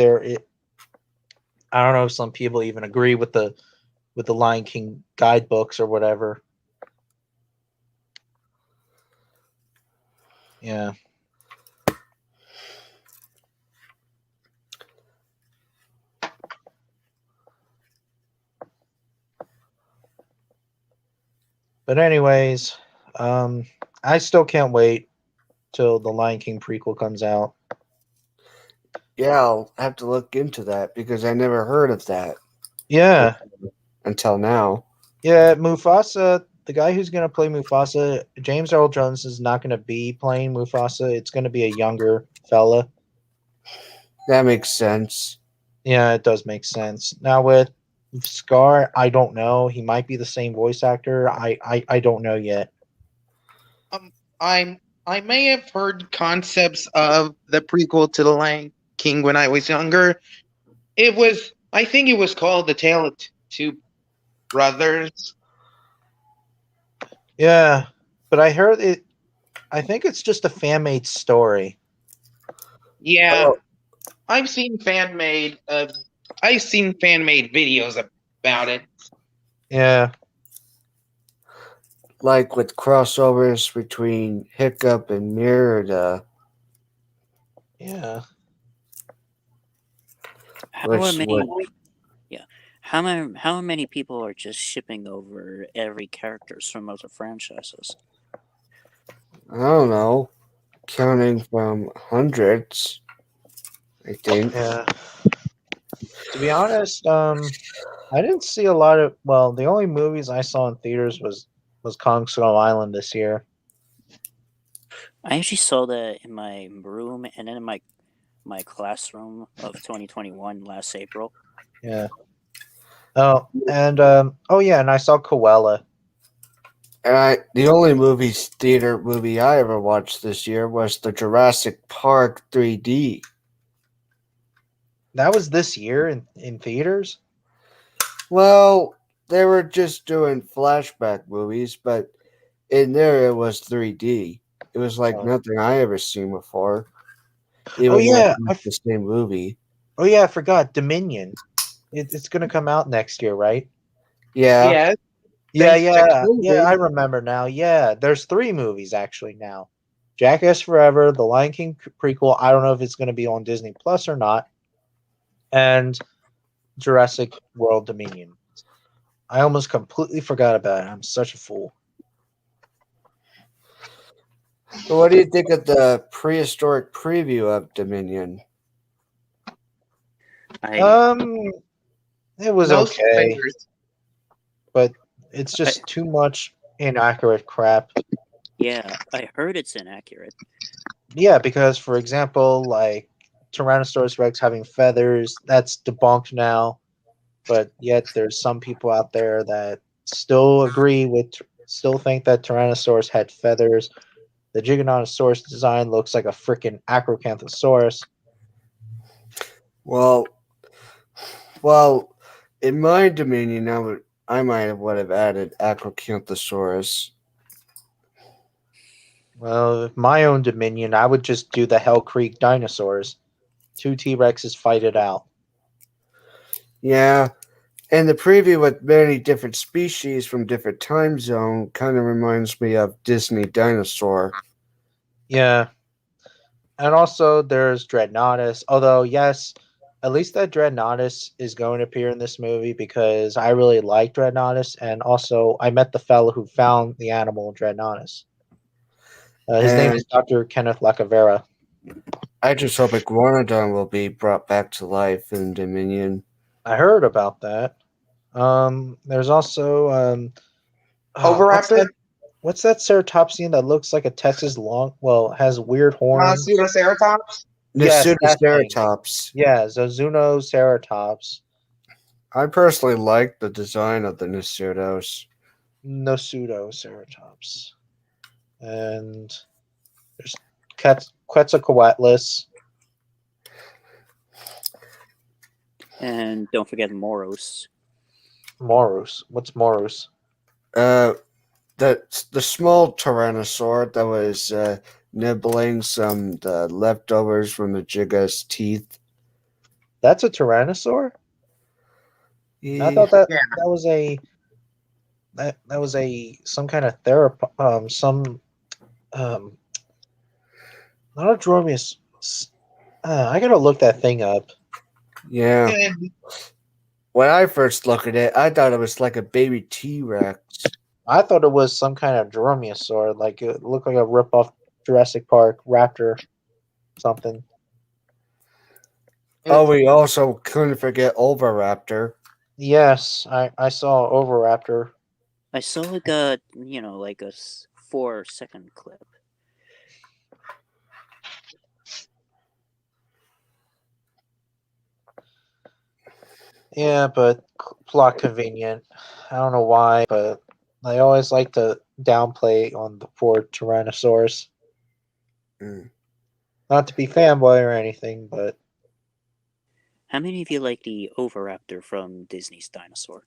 I don't know if some people even agree with the Lion King guidebooks or whatever. Yeah. But anyways, I still can't wait till the Lion King prequel comes out. Yeah, I'll have to look into that because I never heard of that Yeah, until now. yeah. Mufasa, the guy who's gonna play Mufasa, James Earl Jones is not gonna be playing Mufasa. It's gonna be a younger fella. That makes sense. Yeah, it does make sense. Now with Scar, I don't know. He might be the same voice actor. I don't know yet. Um, I may have heard concepts of the prequel to the Lion King when I was younger. I think it was called The Tale of Two Brothers. Yeah, but I heard it. I think it's just a fan made story. Yeah, Oh, I've seen fan made. I've seen fan made videos about it. Yeah, like with crossovers between Hiccup and Merida, yeah. How which many? would Yeah. How many people are just shipping over every characters from other franchises? I don't know, counting from hundreds, I think. Yeah. To be honest, I didn't see a lot of. Well, the only movies I saw in theaters was Kong Skull Island this year. I actually saw that in my room and then in my classroom of 2021 last April. Yeah. Oh, and oh yeah, and I saw Koala. And the only theater movie I ever watched this year was the Jurassic Park 3D. That was this year in theaters. Well, they were just doing flashback movies, but in there it was 3D. It was like Oh, nothing I ever seen before, oh even though yeah, it's the same movie. I forgot Dominion. It's gonna come out next year, right? Yeah, Yeah, Yeah, next yeah. I movie. remember now. Yeah, there's 3 movies actually now. Jackass Forever, the Lion King prequel. I don't know if it's gonna be on Disney Plus or not, and Jurassic World Dominion. I almost completely forgot about it. I'm such a fool. So what do you think of the prehistoric preview of Dominion? I It was Most okay, figures. but it's just too much inaccurate crap. yeah, I heard it's inaccurate. Yeah, because for example, like Tyrannosaurus Rex having feathers, that's debunked now. But yet there's some people out there that still still think that Tyrannosaurus had feathers. The Giganotosaurus design looks like a freaking Acrocanthosaurus. Well, well, in my dominion, I might would have added Acrocanthosaurus. Well, if my own dominion, I would just do the Hell Creek dinosaurs. Two T Rexes fight it out. Yeah, and the preview with many different species from different time zone kind of reminds me of Disney Dinosaur. Yeah. And also there's Dreadnoughtus. Although, yes, at least that Dreadnoughtus is going to appear in this movie because I really like Dreadnoughtus. And also, I met the fellow who found the animal Dreadnoughtus. His name And is Dr. Kenneth Lacavera. I just hope Iguanodon will be brought back to life in Dominion. I heard about that. There's also Oviraptor? what's that ceratopsian that looks like a Texas long? Well, has weird horns. Pseudoceratops? Yes, that thing. Nasutoceratops. Yeah, Zozuno ceratops, I personally like the design of the Nasutos. no pseudoceratops, and there's Quetzalcoatlus. And don't forget Moros. Morus. What's Morus? The small Tyrannosaur that was nibbling some the leftovers from the Giga's teeth. That's a Tyrannosaur. I Eh, thought that Yeah. that was a that was a some kind of therapy. Um, not a Dromius. I gotta look that thing up. yeah. And When I first looked at it, I thought it was like a baby T-Rex. I thought it was some kind of Dromaeosaur, like it looked like a rip-off Jurassic Park raptor, something. Oh, we also couldn't forget Oviraptor. Yes, I saw Oviraptor. I saw like a 4-second clip. Yeah, but plot convenient. I don't know why, but I always like to downplay on the poor Tyrannosaurus. Mm. Not to be fanboy or anything, but How many of you like the Oviraptor from Disney's Dinosaur?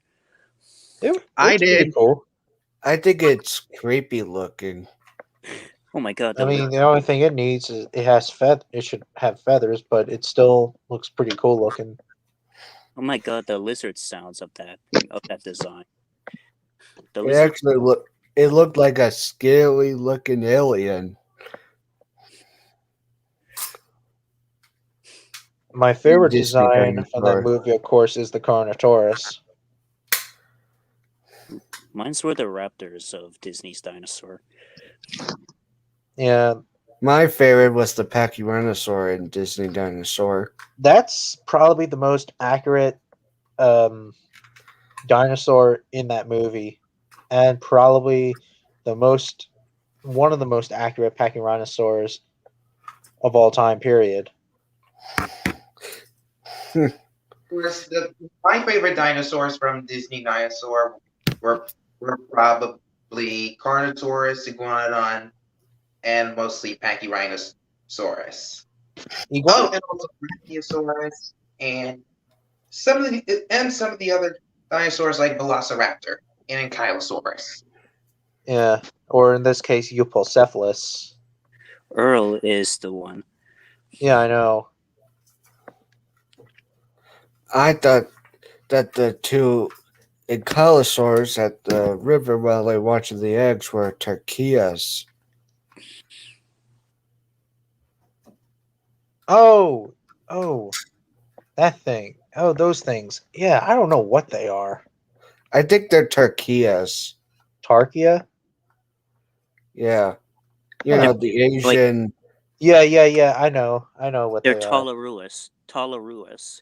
I it's pretty did. cool. I think it's creepy looking. Oh my god! I mean, the only thing it needs is it should have feathers, but it still looks pretty cool looking. Oh my god! The lizard sounds of that design. The It lizard. actually it looked like a scaly looking alien. My favorite Disney design from that Dinosaur. movie, of course, is the Carnotaurus. Mine's were the raptors of Disney's Dinosaur. Yeah, My favorite was the Pachyrhinosaur in Disney Dinosaur. that's probably the most accurate dinosaur in that movie, and probably one of the most accurate Pachyrhinosaurs of all time. Period. Course, my favorite dinosaurs from Disney Dinosaur were probably Carnotaurus, Iguanodon, and mostly Pachyrhinosaurus. Oh, and also Brachiosaurus and some of the other dinosaurs like Velociraptor and Ankylosaurus. Yeah, or in this case, Euplocephalus. Earl is the one. Yeah, I know. I thought that the two ankylosaurs at the river while they watching the eggs were Tarkias. Oh, that thing. Oh, those things. Yeah, I don't know what they are. I think they're Tarkias. Tarkia? Yeah. You Huh. know, the Asian. Yeah. I know what They're they are. Tolaruas.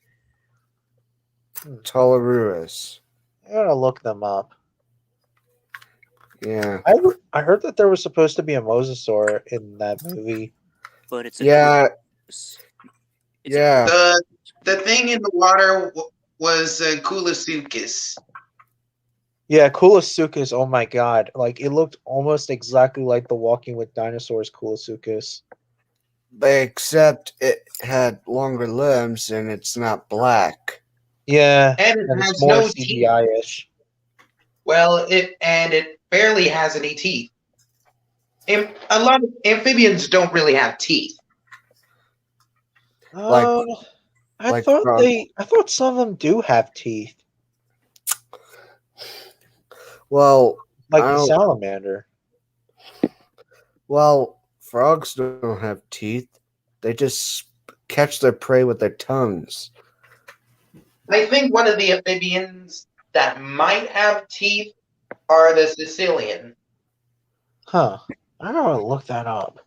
Tulaurus. I gotta look them up. Yeah. I heard that there was supposed to be a mosasaur in that movie. But it's a Yeah. It's Yeah. The thing in the water was Kulisukis. Yeah, Kulisukis. Oh my god! Like it looked almost exactly like the Walking with Dinosaurs Kulisukis. Except it had longer limbs and it's not black. Yeah, And it and it's has more no teeth. CGI-ish. Well, it barely has any teeth. A lot of amphibians don't really have teeth. Like- I like thought frog. I thought some of them do have teeth, Well, like I the don't- salamander. Well, frogs don't have teeth. They just catch their prey with their tongues. I think one of the amphibians that might have teeth are the Sicilian. Huh? I don't want to look that up.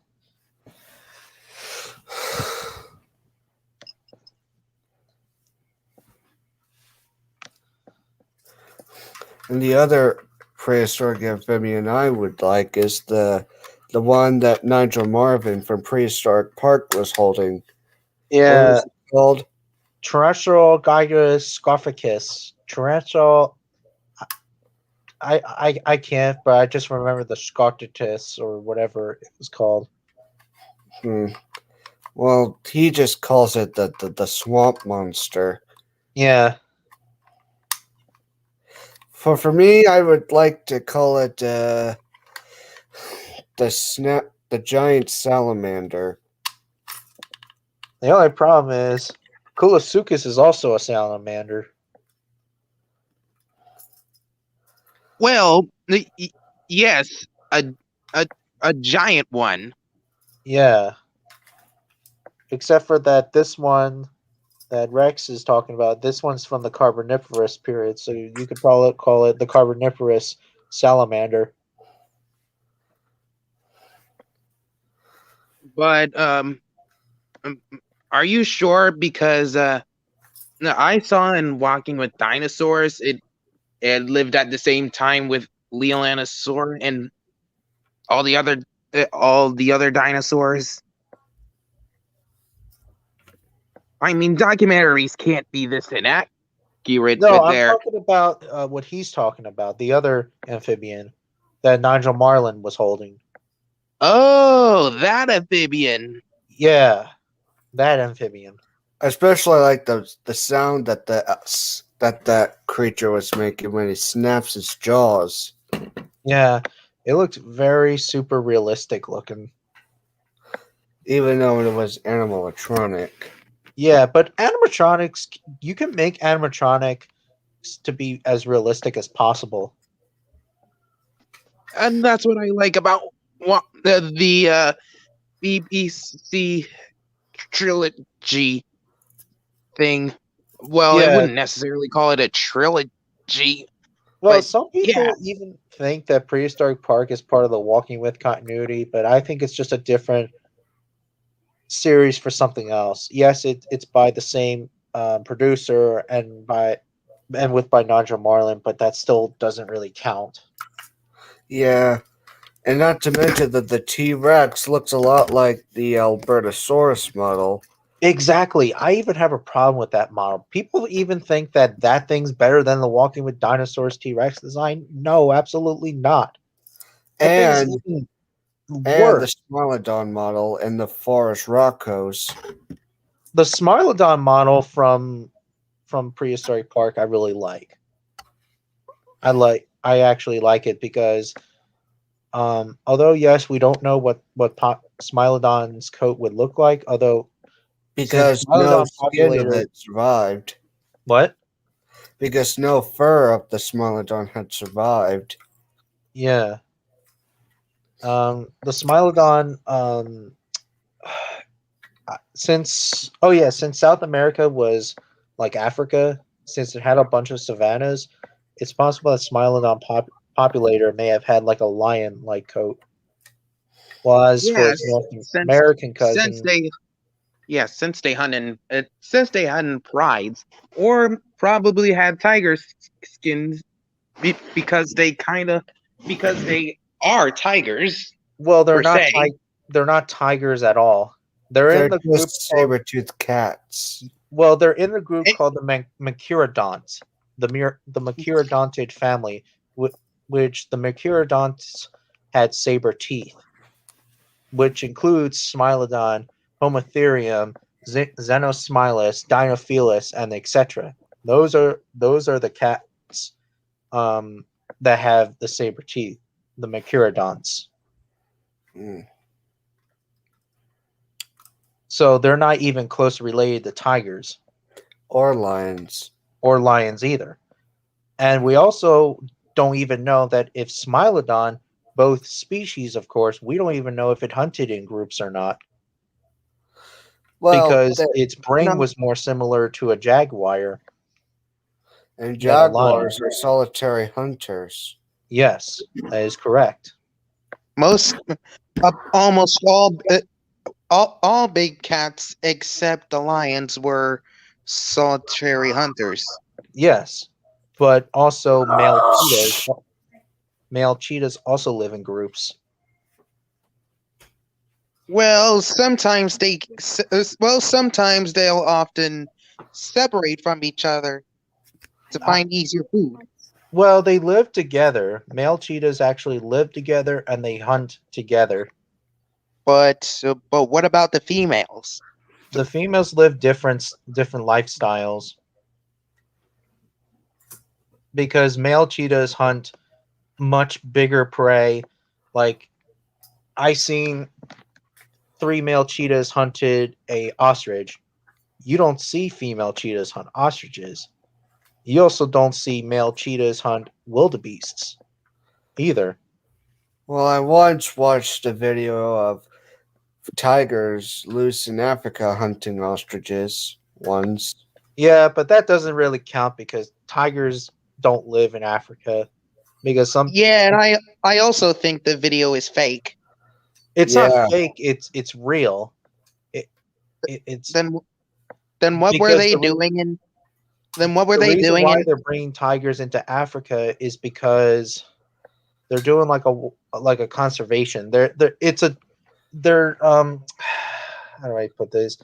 And the other prehistoric amphibian I would like is the one that Nigel Marvin from Prehistoric Park was holding. What Yeah, was it called? terrestrial Gygoscophicus. Terrestrial. I can't, but I just remember the Scotitus or whatever it was called. Well, he just calls it the swamp monster. Yeah. For me, I would like to call it the giant salamander. The only problem is Kulisukis is also a salamander. Well, yes, a giant one. Yeah. Except for that this one that Rex is talking about, this one's from the Carboniferous period, so you could probably call it the Carboniferous salamander. But are you sure? Because no, I saw in Walking with Dinosaurs, it lived at the same time with Leolanosaur and all the other dinosaurs. I mean, documentaries can't be this inaccurate. No, With I'm their talking about what he's talking about, the other amphibian that Nigel Marlin was holding. that amphibian. Yeah, that amphibian. Especially like the sound that that creature was making when he snaps his jaws. Yeah, it looked very super realistic looking. Even though it was animatronic. Yeah, but animatronics, you can make animatronics to be as realistic as possible. And that's what I like about the BBC trilogy thing. Well, I Yeah. wouldn't necessarily call it a trilogy. Well, But, some people yeah. even think that Prehistoric Park is part of the Walking with continuity, but I think it's just a different series for something else. Yes, it's by the same producer and by Nigel Marlin, but that still doesn't really count. Yeah. And not to mention that the T-Rex looks a lot like the Albertosaurus model. Exactly. I even have a problem with that model. People even think that that thing's better than the Walking with Dinosaurs T-Rex design. No, absolutely not. That thing's even And the worse. Smilodon model and the Forest Rockos. The Smilodon model from Prehistoric Park I really like. I actually like it because although yes, we don't know what Smilodon's coat would look like, although Because since no Smilodon skin of populator it survived. what? Because no fur of the Smilodon had survived. Yeah. The Smilodon since South America was like Africa, since it had a bunch of savannas, it's possible that Smilodon populator may have had like a lion like coat. Well, as for its North American cousin, Since they hunt in prides, or probably had tiger skins because they are tigers Well, per se. they're not tigers at all. They're in They're the group just called, saber-toothed cats. well, they're in the group Eh. called the Mercurodonts, the Mercurodontid family, which the Mercurodonts had saber teeth, which includes Smilodon, Homotherium, Xenosmilus, Dinophilus, and etc. Those are the cats that have the saber teeth, the Mercurodonts. Mm. So they're not even close related to tigers Or lions. or lions either. And we also don't even know that if Smilodon, both species, of course, we don't even know if it hunted in groups or not, Well, because its brain No. was more similar to a jaguar and than a lion. jaguars are solitary hunters. Yes, that is correct. Most, almost all big cats except the lions were solitary hunters. Yes, but also male cheetahs also live in groups. Well, sometimes sometimes they'll often separate from each other to find easier food. Well, they live together. Male cheetahs actually live together and they hunt together. But what about the females? The females live different lifestyles, because male cheetahs hunt much bigger prey. Like, I seen 3 male cheetahs hunted a ostrich. You don't see female cheetahs hunt ostriches. You also don't see male cheetahs hunt wildebeests either. Well, I once watched a video of tigers loose in Africa hunting ostriches once. Yeah, but that doesn't really count because tigers don't live in Africa. Because Yeah, and I also think the video is fake. it's Yeah. not fake. It's real. It's Then what were because they the re- doing in? Then what were the they reason doing why in? they're bringing tigers into Africa is because they're doing like a conservation. They're how do I put this?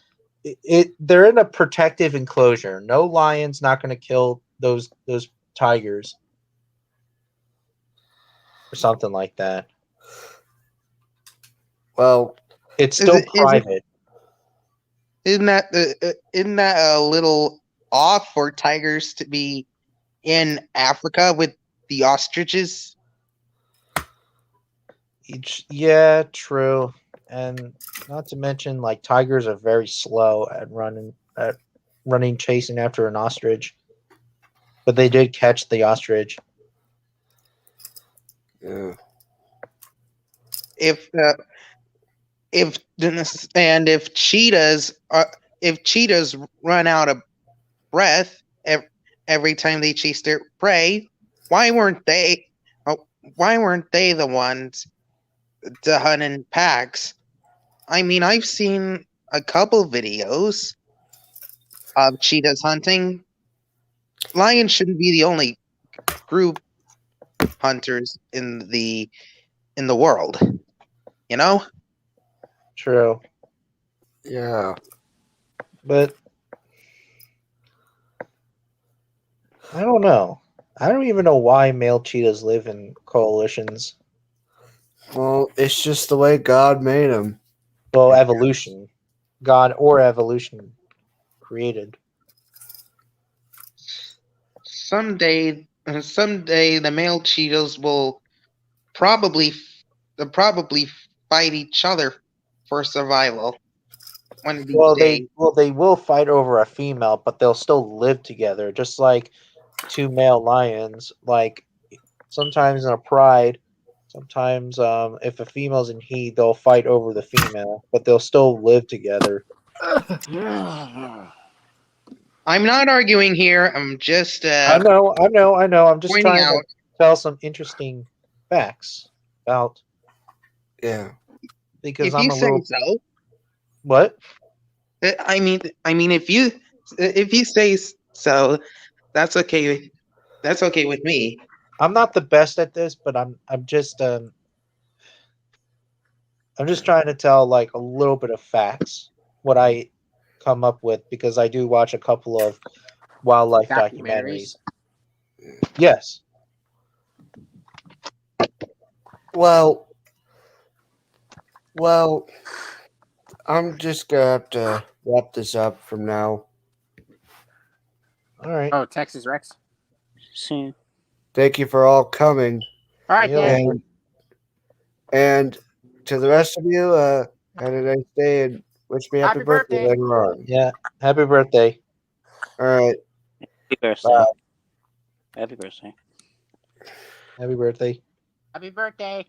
They're in a protective enclosure. No lion's not going to kill those tigers or something like that. Well, It's still Is it- private. Isn't that a little off for tigers to be in Africa with the ostriches? Yeah, true. And not to mention, like, tigers are very slow at running chasing after an ostrich. But they did catch the ostrich. yeah. If if cheetahs run out of breath every time they chase their prey, why weren't they the ones to hunt in packs? I mean, I've seen a couple videos of cheetahs hunting. Lions shouldn't be the only group hunters in the world, you know? True. Yeah. But I don't know. I don't even know why male cheetahs live in coalitions. Well, it's just the way God made them. Well, evolution. God or evolution created. Someday the male cheetahs will probably fight each other for survival one of these days. They will fight over a female, but they'll still live together, just like 2 male lions. Like, sometimes in a pride, sometimes if a female's in heat, they'll fight over the female, but they'll still live together. I'm not arguing here. I'm just I know. I'm just pointing trying out. to tell some interesting facts about, Yeah. because If I'm you a say little so, what? I mean, if you say so, That's okay. That's okay with me. I'm not the best at this, but I'm just trying to tell like a little bit of facts, what I come up with, because I do watch a couple of wildlife documentaries. Yes. Well, I'm just gonna have to wrap this up from now. All right. Oh, Texas Rex. See, Thank you for all coming, All right, Yeah. Dan. and to the rest of you, have a nice day and wish me happy Happy birthday birthday. later on. Yeah. Happy birthday. All right. happy birthday. Bye. Happy birthday. Happy birthday. Happy birthday.